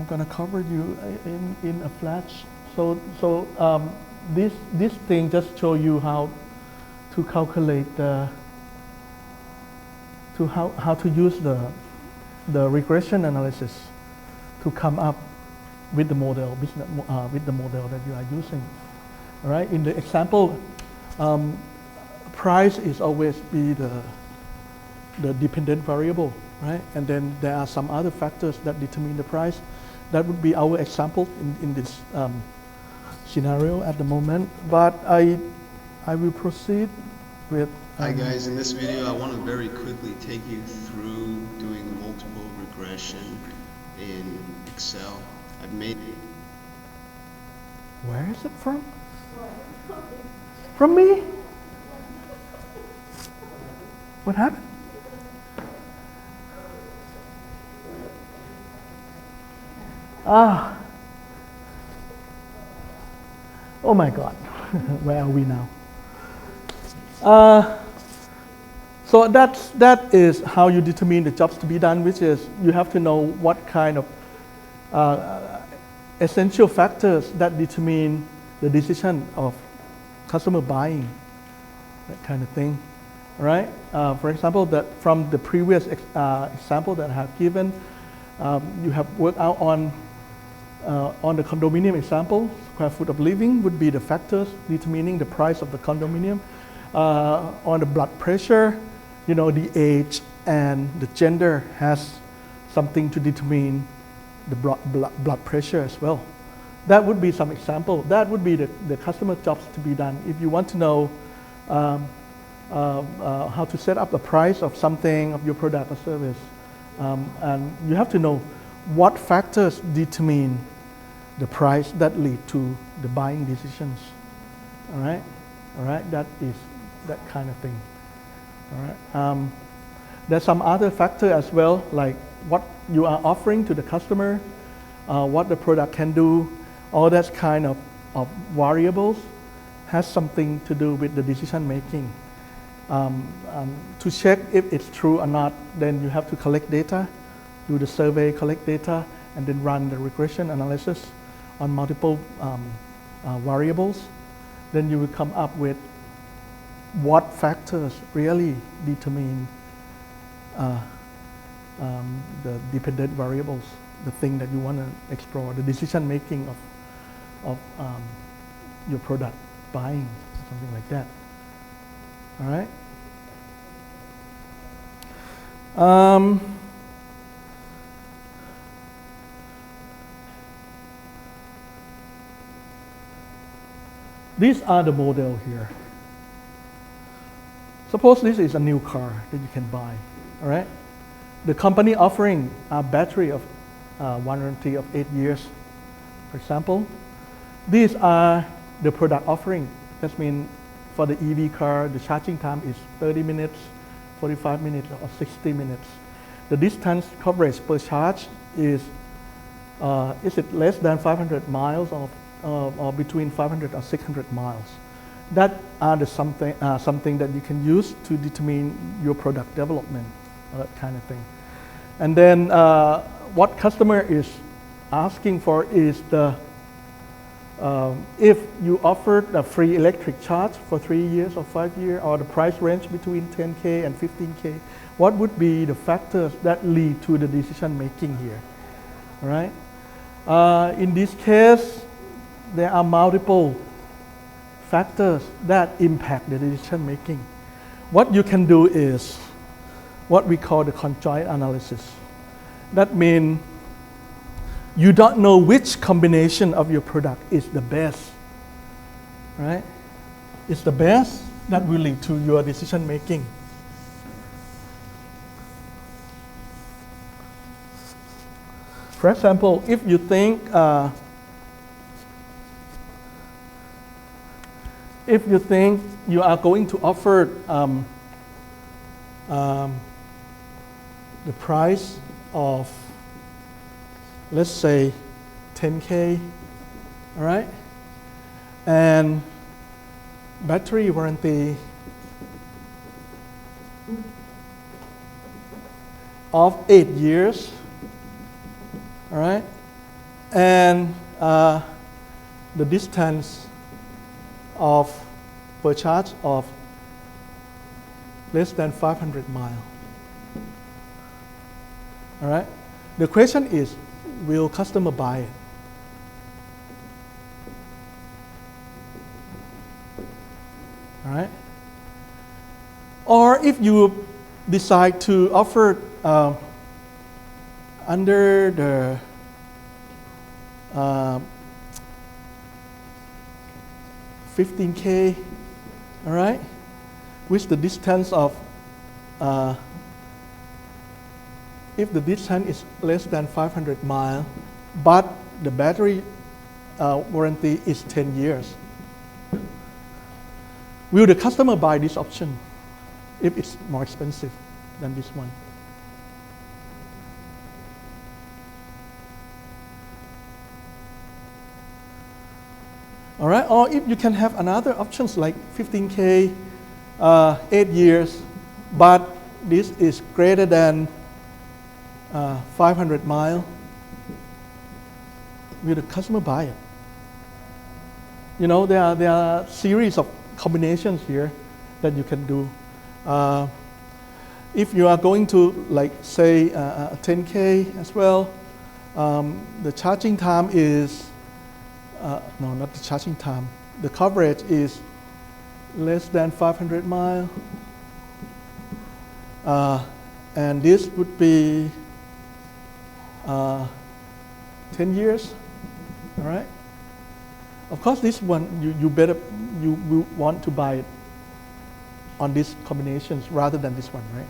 gonna cover you in a flash. So this thing just show you how to calculate how to use the regression analysis to come up with the model with the model that you are using. All right. In the example, price is always be the dependent variable, right? And then there are some other factors that determine the price. That would be our example in this scenario at the moment. But I will proceed with. Hi guys, in this video I want to very quickly take you through doing multiple regression in Excel. I've made it. Where is it from? From me? What happened? Oh my God, where are we now? So that is how you determine the jobs to be done, which is you have to know what kind of essential factors that determine the decision of customer buying, that kind of thing, right? For example, that from the previous example that I have given, you have worked out on the condominium example. Square foot of living would be the factors determining the price of the condominium. On the blood pressure, you know, the age and the gender has something to determine the blood pressure as well. That would be some example. That would be the customer jobs to be done. If you want to know how to set up the price of something, of your product or service, and you have to know what factors determine the price that lead to the buying decisions. All right, that is that kind of thing. All right, there's some other factor as well, like what you are offering to the customer, what the product can do. All that kind of variables has something to do with the decision making. To check if it's true or not, then you have to collect data, do the survey, collect data, and then run the regression analysis on multiple variables. Then you will come up with what factors really determine the dependent variables, the thing that you want to explore, the decision making of your product buying, something like that. All right. These are the model here. Suppose this is a new car that you can buy. All right. The company offering a battery of warranty of 8 years, for example. These are the product offering. That means for the EV car, the charging time is 30 minutes, 45 minutes, or 60 minutes. The distance coverage per charge is it less than 500 miles or between 500 or 600 miles? That are the something that you can use to determine your product development, that kind of thing. And then what customer is asking for is if you offered a free electric charge for 3 years or 5 years, or the price range between 10K and 15K, what would be the factors that lead to the decision making here? All right. In this case, there are multiple factors that impact the decision making. What you can do is what we call the conjoint analysis. That means you don't know which combination of your product is the best, right? It's the best that will lead to your decision making. For example, if you think you are going to offer the price of, let's say, 10K, all right? And battery warranty of 8 years, all right? And the distance of per charge of less than 500 miles. All right? The question is, will customer buy it? All right? Or if you decide to offer under the $15K, all right, with the distance of, if the distance is less than 500 miles, but the battery warranty is 10 years. Will the customer buy this option if it's more expensive than this one? All right, or if you can have another options like 15K, 8 years, but this is greater than 500 miles, will the customer buy it? You know, there are series of combinations here that you can do. If you are going to, like, say, 10K as well, the charging time is, no, not the charging time. The coverage is less than 500 miles. And this would be 10 years, all right? Of course, this one, you will want to buy it on these combinations rather than this one, right?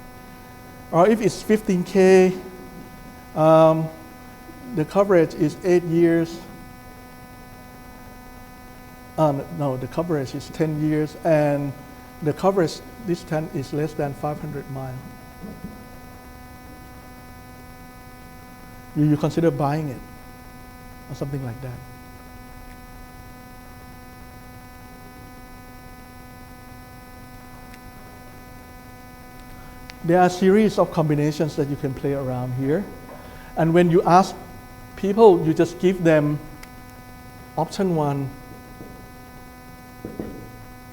Or if it's 15K, the coverage is 8 years. No, the coverage is 10 years, and the coverage distance is less than 500 miles. You consider buying it, or something like that. There are a series of combinations that you can play around here. And when you ask people, you just give them option 1,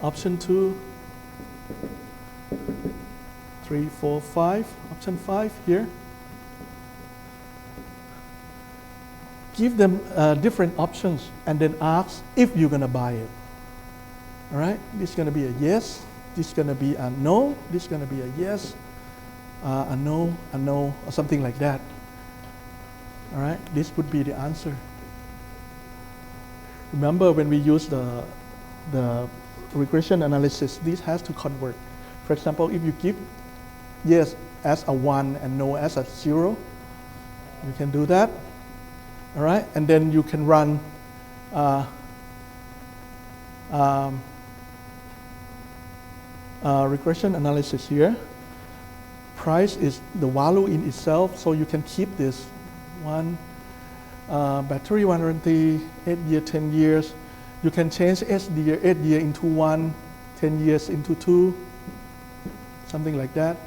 option 2, 3, 4, 5, option 5 here. Give them different options and then ask if you're going to buy it. All right? This is going to be a yes. This is going to be a no. This is going to be a yes, a no, or something like that. All right? This would be the answer. Remember when we use the regression analysis, this has to convert. For example, if you give yes as a 1 and no as a 0, you can do that. All right, and then you can run regression analysis here. Price is the value in itself, so you can keep this one. Battery warranty, 8 years, 10 years. You can change 8 year into 1, 10 years into 2, something like that,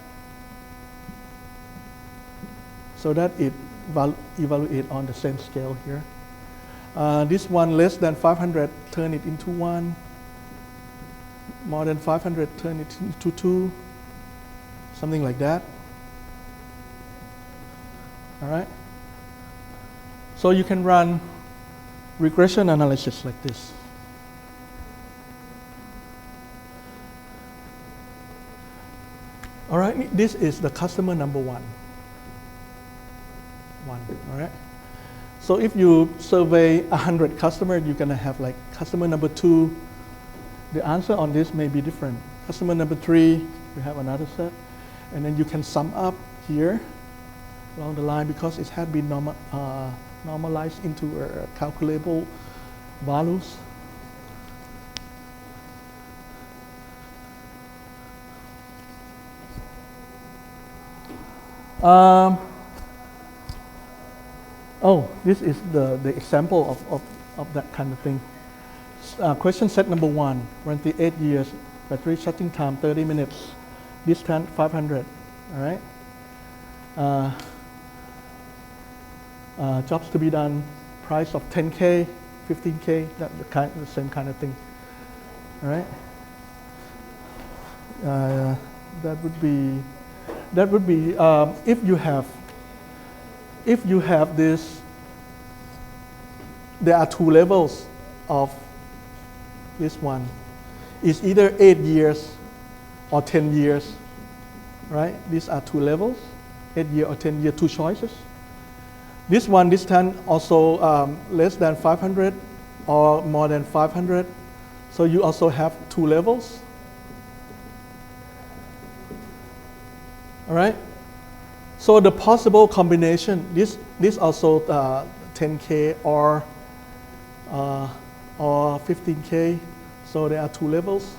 so that it evaluate on the same scale here. This one less than 500, turn it into 1. More than 500, turn it into 2. Something like that. All right? So you can run regression analysis like this. All right, this is the customer number 1. All right? So if you survey 100 customers, you're going to have like customer number 2. The answer on this may be different. Customer number 3, you have another set. And then you can sum up here along the line because it had been normalized into calculable values. Oh, this is the example of that kind of thing. Question set number 1, warranty 8 years, battery charging time 30 minutes, distance 500, all right? Jobs to be done, price of 10K, 15K, the same kind of thing, all right? That would be if you have this, there are 2 levels of this one. It's either 8 years or 10 years, right? These are 2 levels, 8 year or 10 year, 2 choices. This one, this time also less than 500 or more than 500. So you also have 2 levels. All right. So the possible combination, this also 10K or 15K. So there are 2 levels.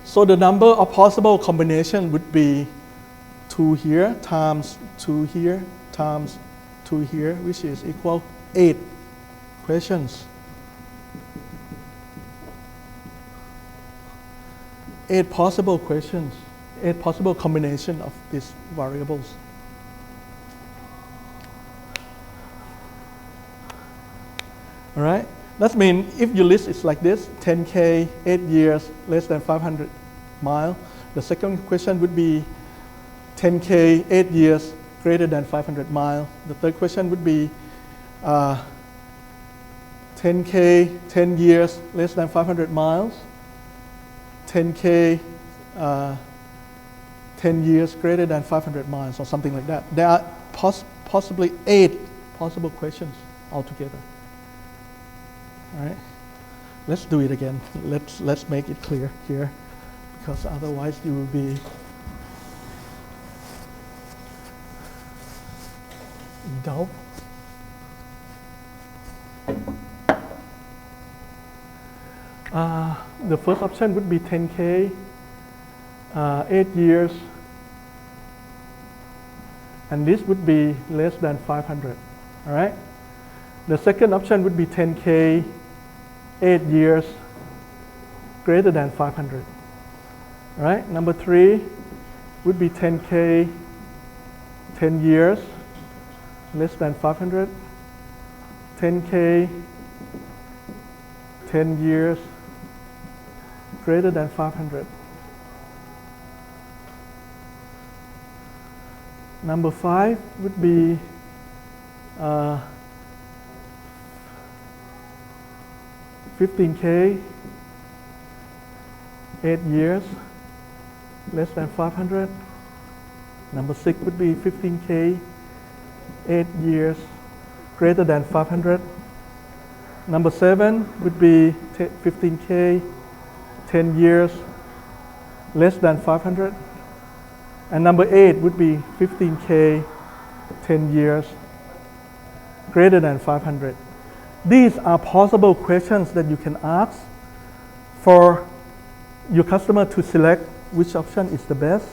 So the number of possible combination would be 2 here times 2 here times 2 here, which is equal 8 questions. 8 possible questions, 8 possible combination of these variables. All right, that means if you list it like this, 10K, 8 years, less than 500 miles, the second question would be 10K, 8 years, greater than 500 miles. The third question would be 10K, 10 years, less than 500 miles. 10K, 10 years, greater than 500 miles, or something like that. There are possibly 8 possible questions altogether. All right, let's do it again. Let's make it clear here, because otherwise you will be dull. The first option would be 10K, 8 years, and this would be less than 500. All right. The second option would be 10K, 8 years, greater than 500. All right. Number 3 would be 10K, 10 years, less than 500. 10K, 10 years, greater than 500. Number 5 would be 15K, 8 years, less than 500. Number 6 would be 15K, 8 years, greater than 500. Number 7 would be 15K, 10 years, less than 500. And number 8 would be 15K, 10 years, greater than 500. These are possible questions that you can ask for your customer to select which option is the best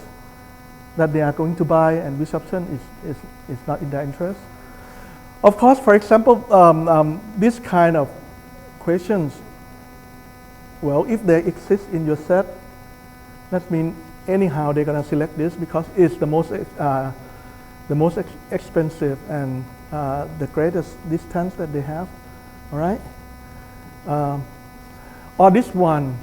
that they are going to buy and which option is not in their interest. Of course, for example, this kind of questions, well, if they exist in your set, that means anyhow they're going to select this because it's the most expensive and the greatest distance that they have. All right, or this one.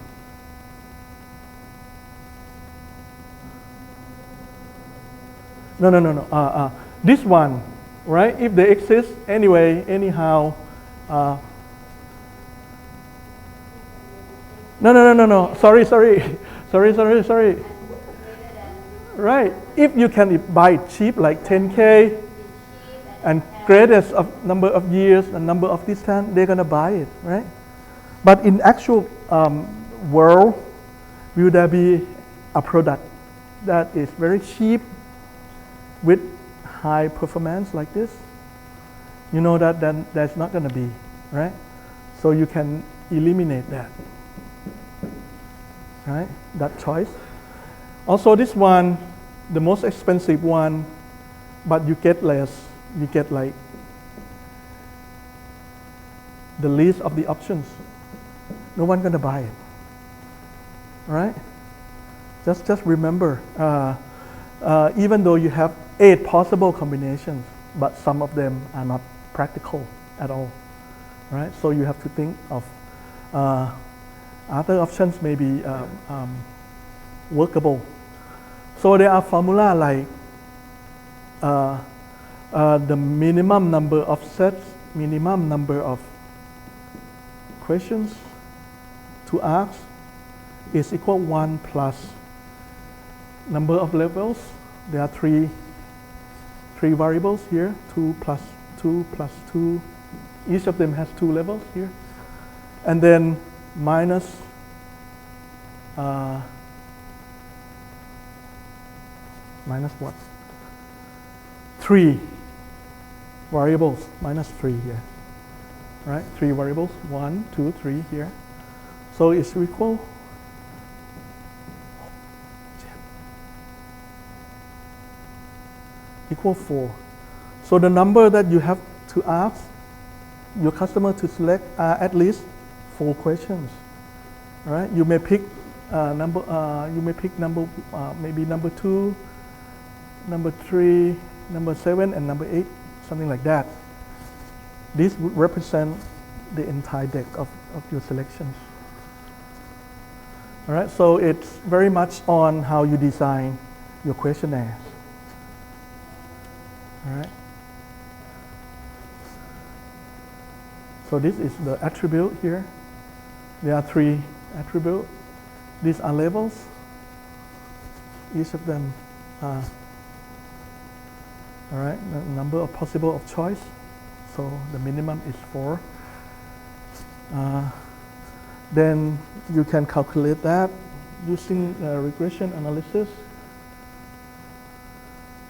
No. This one, right? If they exist anyway, anyhow. No. Sorry. Right. If you can buy cheap, like 10K, and greatest of number of years and number of distance, they're gonna buy it, right? But in actual world, will there be a product that is very cheap with high performance like this? You know that then that's not gonna be, right? So you can eliminate that, right? That choice. Also this one, the most expensive one, but you get less you get like the list of the options. No one gonna buy it, right? Just remember, even though you have 8 possible combinations, but some of them are not practical at all, right? So you have to think of other options may be workable. So there are formula like the minimum number of sets, minimum number of questions to ask is equal 1 plus number of levels. There are three variables here, 2 plus 2 plus 2. Each of them has 2 levels here. And then minus minus what? 3 variables, minus 3 here, right? 3 variables, 1, 2, 3 here. So it's equal equal 4. So the number that you have to ask your customer to select are at least 4 questions. All right? You may pick number. You may pick number maybe number 2, number 3, number 7, and number 8, something like that. This would represent the entire deck of your selections. All right, so it's very much on how you design your questionnaires. All right. So this is the attribute here. There are 3 attributes. These are levels. Each of them are, all right, the number of possible of choice. So the minimum is 4. Then you can calculate that using regression analysis.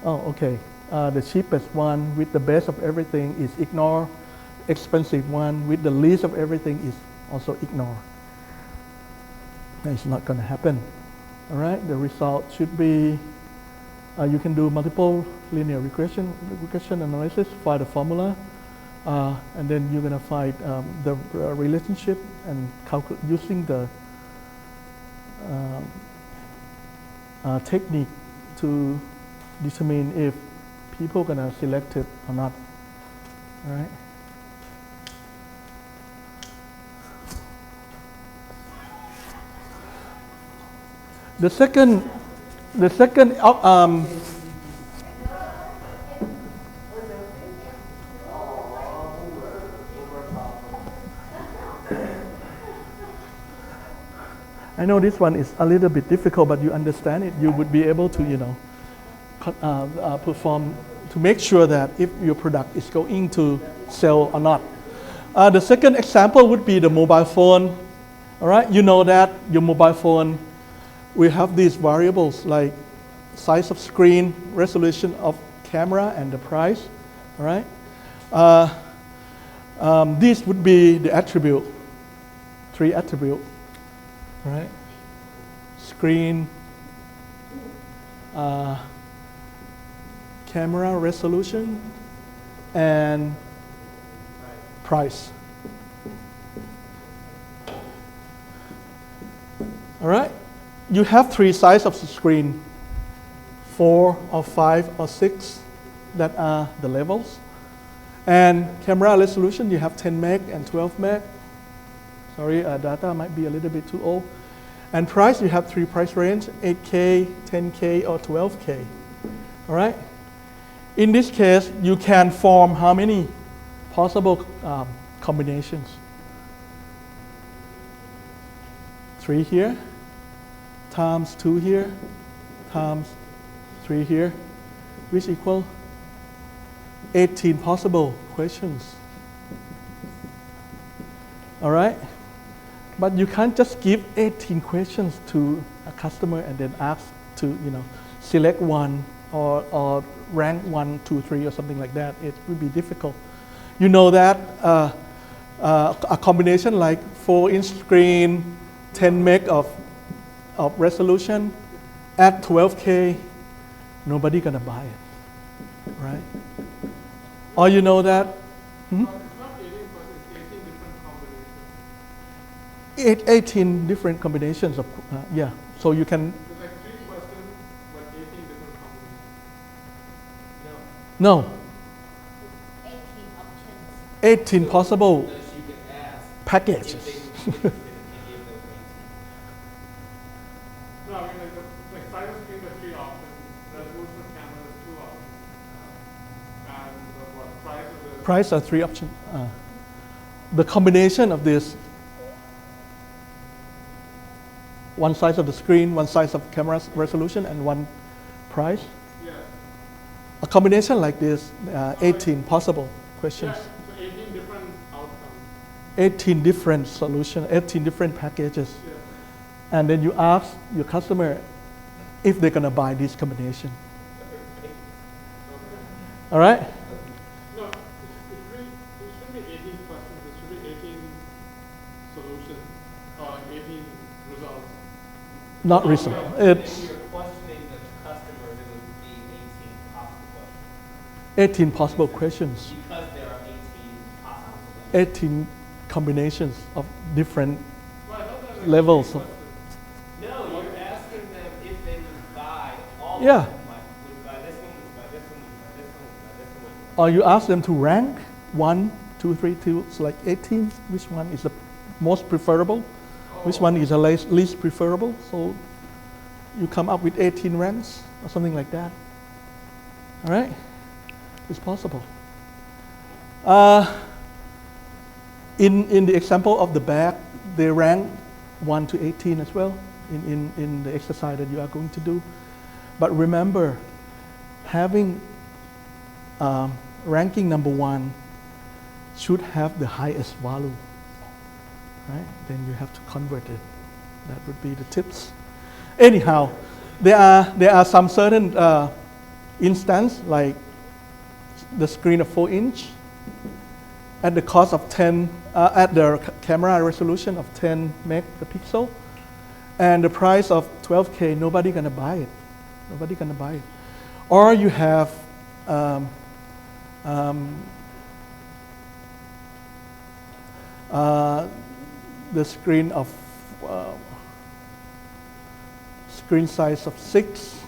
Oh, okay. The cheapest one with the best of everything is ignore. Expensive one with the least of everything is also ignore. It's not going to happen. All right. The result should be you can do multiple linear regression analysis, find the formula, and then you're going to find the relationship and using the technique to determine if people are going to select it or not. All right. The second I know this one is a little bit difficult, but you understand it. You would be able to, perform to make sure that if your product is going to sell or not. The second example would be the mobile phone. All right, you know that your mobile phone, we have these variables like size of screen, resolution of camera, and the price. All right, these would be the attribute, 3 attributes. Right, screen, camera resolution, and price. All right, you have 3 sizes of the screen, 4 or 5 or 6 that are the levels. And camera resolution, you have 10 meg and 12 meg. Sorry, data might be a little bit too old. And price, you have 3 price range, 8K, 10K, or 12K. All right? In this case, you can form how many possible combinations? 3 here, times 2 here, times 3 here, which equal 18 possible questions. All right? But you can't just give 18 questions to a customer and then ask to, select one or rank 1, 2, 3 or something like that. It would be difficult. You know that a combination like 4-inch screen, 10 meg of resolution at 12K, nobody gonna buy it, right? Or you know that It's not 18, but it's 18 different combinations. 18 different combinations of, yeah. So you can, It's like 3 questions, but 18 different combinations. No. no, 18 options. 18 possible So she can ask if packages. they would be interested in any of those 18. No, I mean like size of screen, there's 3 options. Resolution of camera, there's 2 options. And what price of the Price are 3 options. The combination of this, one size of the screen, one size of camera resolution, and one price. yeah. A combination like this, 18 possible Yeah, questions, so 18 different outcomes. 18 different solutions, 18 different packages. Yeah. And then you ask your customer if they're gonna buy this combination. All right? No, it shouldn't be 18 questions. It should be 18 solutions or 18 results. Not reasonable. It's If you're questioning the customers, it would be 18 possible questions. 18 possible questions, Because there are 18 possible solutions. 18 combinations of different Well, I thought that was levels. 3 questions. No, you're asking them if they would buy all Yeah. of them. Like, would buy this one, would buy this one, would buy this one, would buy this one, would buy Or you ask them to rank 1, 2, 3, 2, it's like 18. Which one is the most preferable? Which one is the least preferable? So you come up with 18 ranks or something like that. All right? It's possible. In the example of the bag, they rank 1 to 18 as well in the exercise that you are going to do. But remember, having ranking number 1 should have the highest value, right? Then you have to convert it. That would be the tips. Anyhow, there are some certain instance like the screen of 4-inch at the cost of 10, at the camera resolution of 10 megapixel, and the price of 12K. Nobody gonna buy it. Nobody gonna buy it. Or you have the screen of screen size of 6,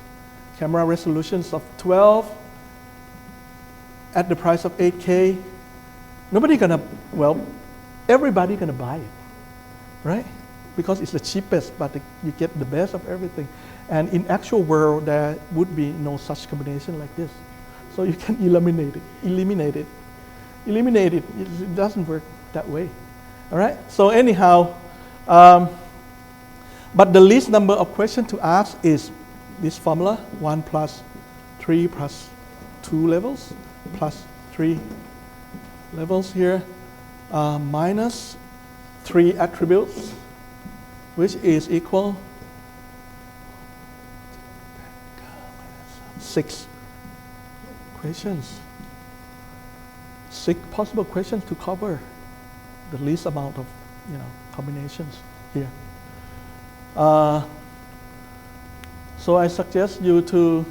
camera resolutions of 12, at the price of 8K. Nobody gonna, well, everybody gonna buy it, right? Because it's the cheapest, but you get the best of everything. And in actual world, there would be no such combination like this. So you can eliminate it. It doesn't work that way. All right? So anyhow, but the least number of questions to ask is this formula, 1 plus 3 plus 2 levels, plus 3 levels here, minus 3 attributes, which is equal 6 questions. 6 possible questions to cover the least amount of, combinations here. So I suggest you to,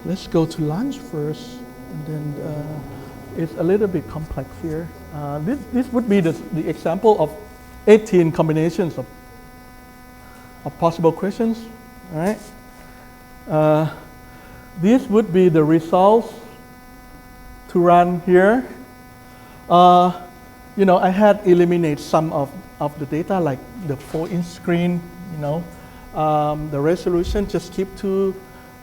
let's go to lunch first, and then it's a little bit complex here. This would be the example of 18 combinations of possible questions. All right. This would be the results to run here. I had eliminated some of the data, like the 4-inch screen. The resolution just keep to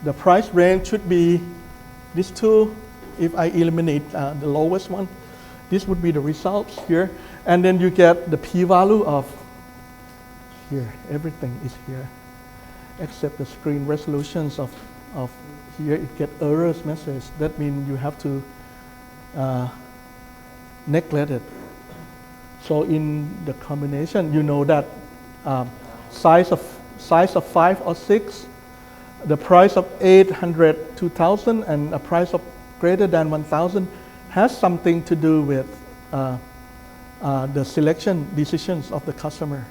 the price range should be these two. If I eliminate the lowest one, this would be the results here. And then you get the p-value of here. Everything is here, except the screen resolutions of here. It get errors message. That means you have to neglect it. So in the combination, that size of 5 or 6, the price of 800, 2,000, and a price of greater than 1,000 has something to do with the selection decisions of the customer.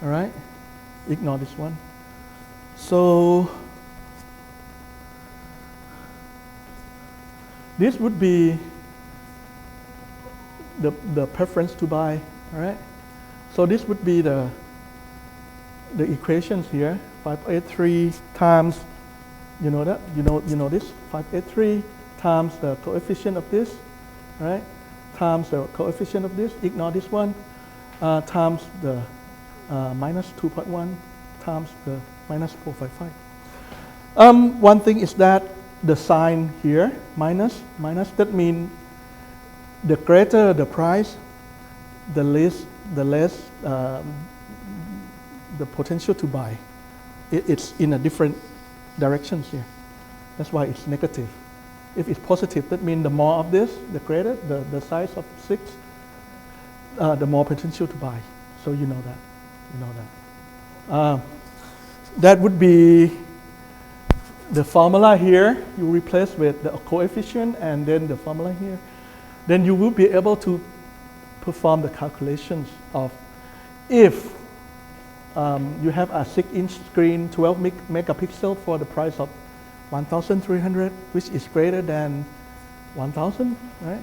All right, ignore this one. So this would be the preference to buy. All right, so this would be the equations here. 583 times, you know that, you know this, 583 times the coefficient of this, right? Times the coefficient of this, ignore this one, times the minus 2.1 times the minus 455. One thing is that the sign here, minus, that means the greater the price, the less the potential to buy. It's in a different directions here. That's why it's negative. If it's positive, that means the more of this, the greater the size of 6, the more potential to buy. So you know that. You know that. That would be the formula here. You replace with the coefficient and then the formula here. Then you will be able to perform the calculations of if you have a 6-inch screen, 12 megapixel for the price of 1,300, which is greater than 1,000, right?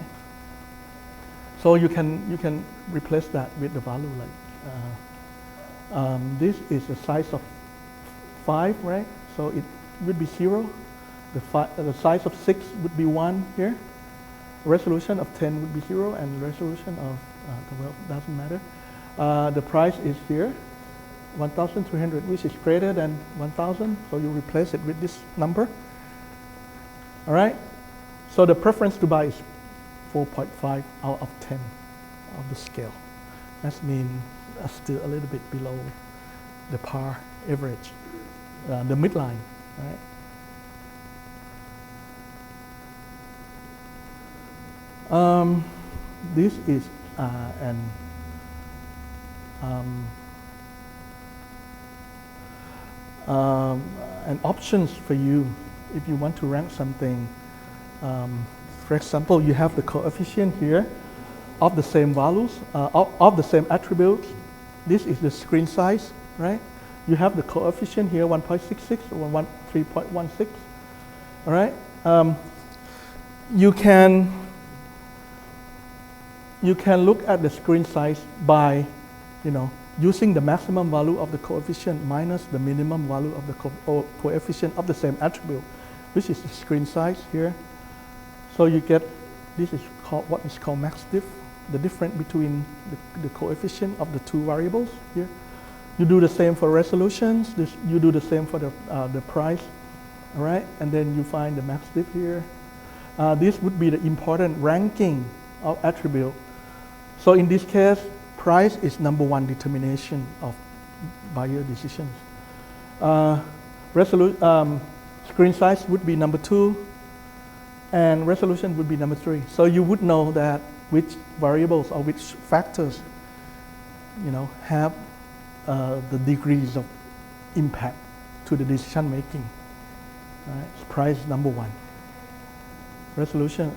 So you can replace that with the value like this is the size of 5, right? So it would be 0. The size of 6 would be 1 here. Resolution of 10 would be 0, and resolution of 12 doesn't matter. The price is here, 1,300, which is greater than 1,000. So you replace it with this number. All right. So the preference to buy is 4.5 out of 10 of the scale. That means still a little bit below the par average, the midline, right? This is an options for you if you want to rank something. For example, you have the coefficient here of the same values, of the same attributes. This is the screen size, right? You have the coefficient here, 1.66 or 3.16, all right? You can look at the screen size by, using the maximum value of the coefficient minus the minimum value of the coefficient of the same attribute, which is the screen size here. So you get, this is called what is called max diff, the difference between the coefficient of the two variables here. You do the same for resolutions. You do the same for the price, all right? And then you find the max diff here. This would be the important ranking of attribute. So in this case, price is number 1 determination of buyer decisions. Screen size would be number 2, and resolution would be number 3. So you would know that which variables or which factors, have the degrees of impact to the decision making. Right? Price is number 1. Resolution,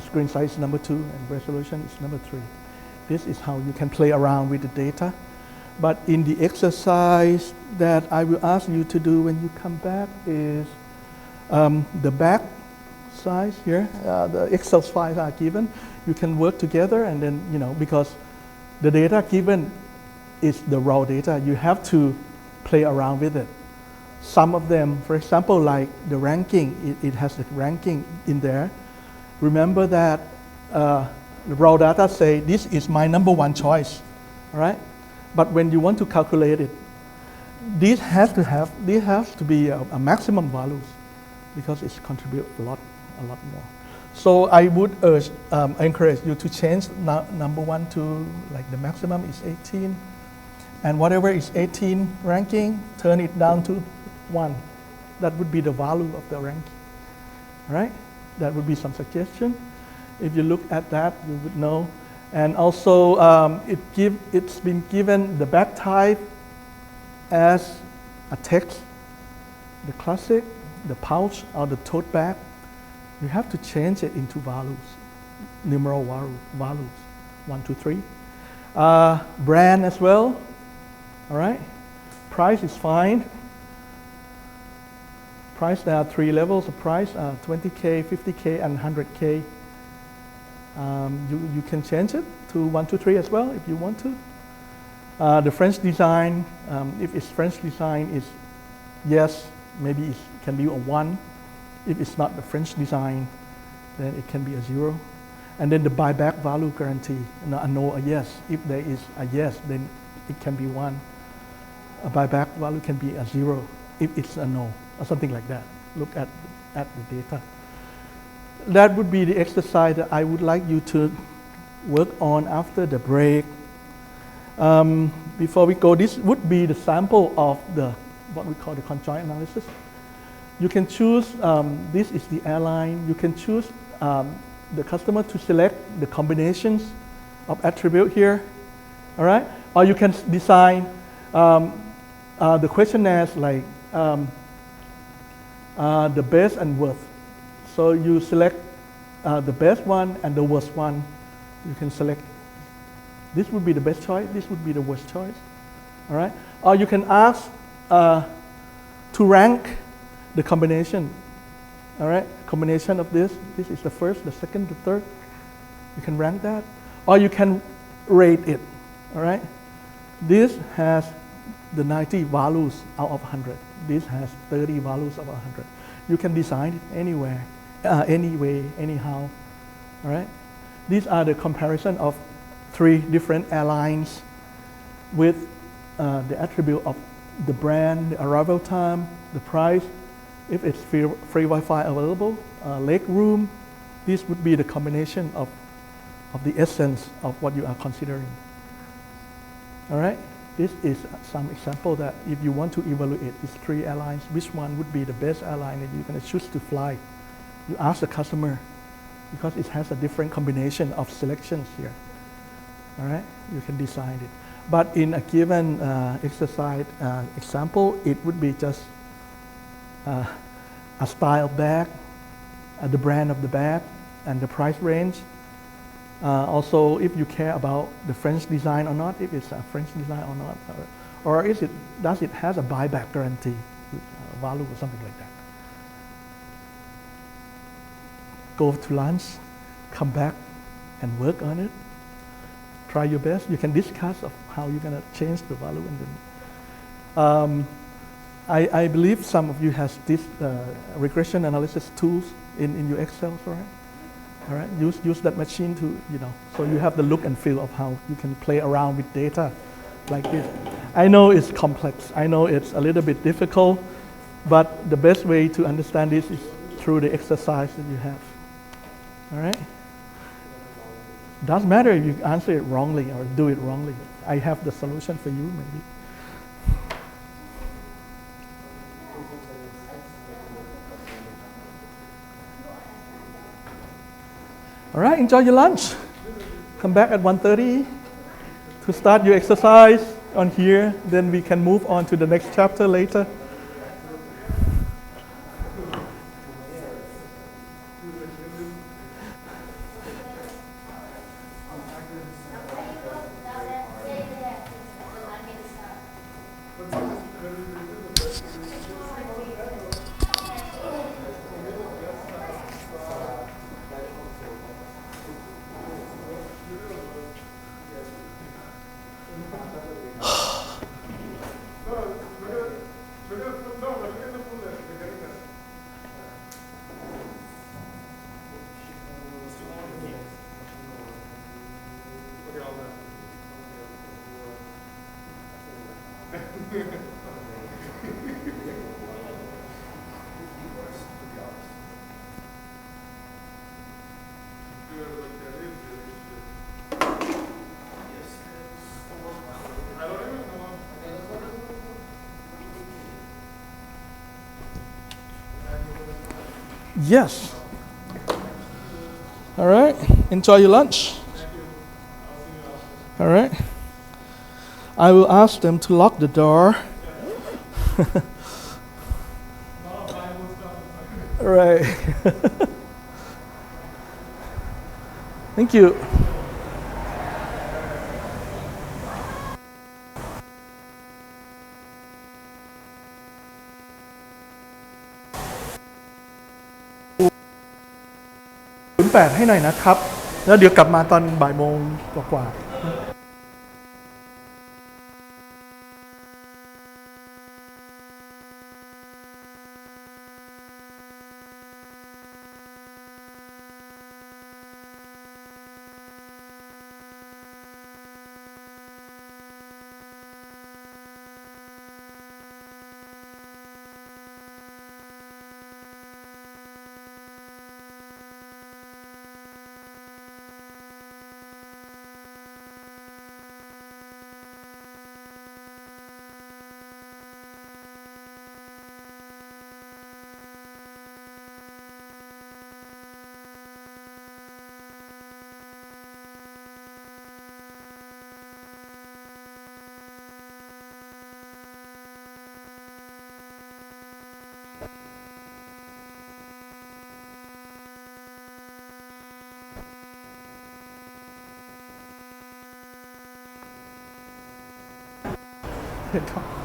screen size is number 2, and resolution is number 3. This is how you can play around with the data. But in the exercise that I will ask you to do when you come back is the back size here, the Excel files are given. You can work together and then, because the data given is the raw data, you have to play around with it. Some of them, for example, like the ranking, it has the ranking in there. Remember that the raw data say this is my number 1 choice, all right? But when you want to calculate it, this has to be a maximum values because it contributes a lot more. So I would encourage you to change number 1 to like the maximum is 18, and whatever is 18 ranking, turn it down to 1. That would be the value of the ranking, all right? That would be some suggestion. If you look at that, you would know. And also, it's been given the back type as a text, the classic, the pouch, or the tote bag. You have to change it into values, numeral values, 1, 2, 3. Brand as well, All right. Price is fine. Price, there are 3 levels of price, 20K, 50K, and 100K. You can change it to 1, 2, 3 as well if you want to. The French design, if it's French design, is yes, maybe it can be a 1. If it's not the French design, then it can be a 0. And then the buyback value guarantee, a no, a yes. If there is a yes, then it can be 1. A buyback value can be a 0 if it's a no, or something like that. Look at the data. That would be the exercise that I would like you to work on after the break. Before we go, this would be the sample of what we call the conjoint analysis. You can choose, this is the airline, you can choose the customer to select the combinations of attribute here, all right? Or you can design the questionnaires like the best and worst. So you select the best one and the worst one. You can select, this would be the best choice, this would be the worst choice, all right? Or you can ask to rank the combination, all right? Combination of this is the first, the second, the third. You can rank that. Or you can rate it, all right? This has the 90 values out of 100. This has 30 values out of 100. You can design it anywhere, any way, anyhow, all right? These are the comparison of 3 different airlines with the attribute of the brand, the arrival time, the price, if it's free Wi-Fi available, leg room. This would be the combination of the essence of what you are considering. All right? This is some example that if you want to evaluate these 3 airlines, which one would be the best airline that you're going to choose to fly? You ask the customer, because it has a different combination of selections here. All right? You can design it. But in a given exercise example, it would be just a style bag, the brand of the bag, and the price range. Also, if you care about the French design or not, if it's a French design or not, or does it has a buyback guarantee value or something like that. Go to lunch, come back, and work on it. Try your best. You can discuss of how you're going to change the value, and then I believe some of you has this regression analysis tools in your Excel, right? All right, use that machine to, so you have the look and feel of how you can play around with data like this. I know it's complex. I know it's a little bit difficult, but the best way to understand this is through the exercise that you have. All right? Doesn't matter if you answer it wrongly or do it wrongly. I have the solution for you, maybe. All right, enjoy your lunch. Come back at 1:30 to start your exercise on here. Then we can move on to the next chapter later. Yes. All right. Enjoy your lunch. All right. I will ask them to lock the door. All right. Thank you. 08ให้หน่อยนะครับ แล้วเดี๋ยวกลับมาตอนบ่ายโมงกว่าๆเห็นครับ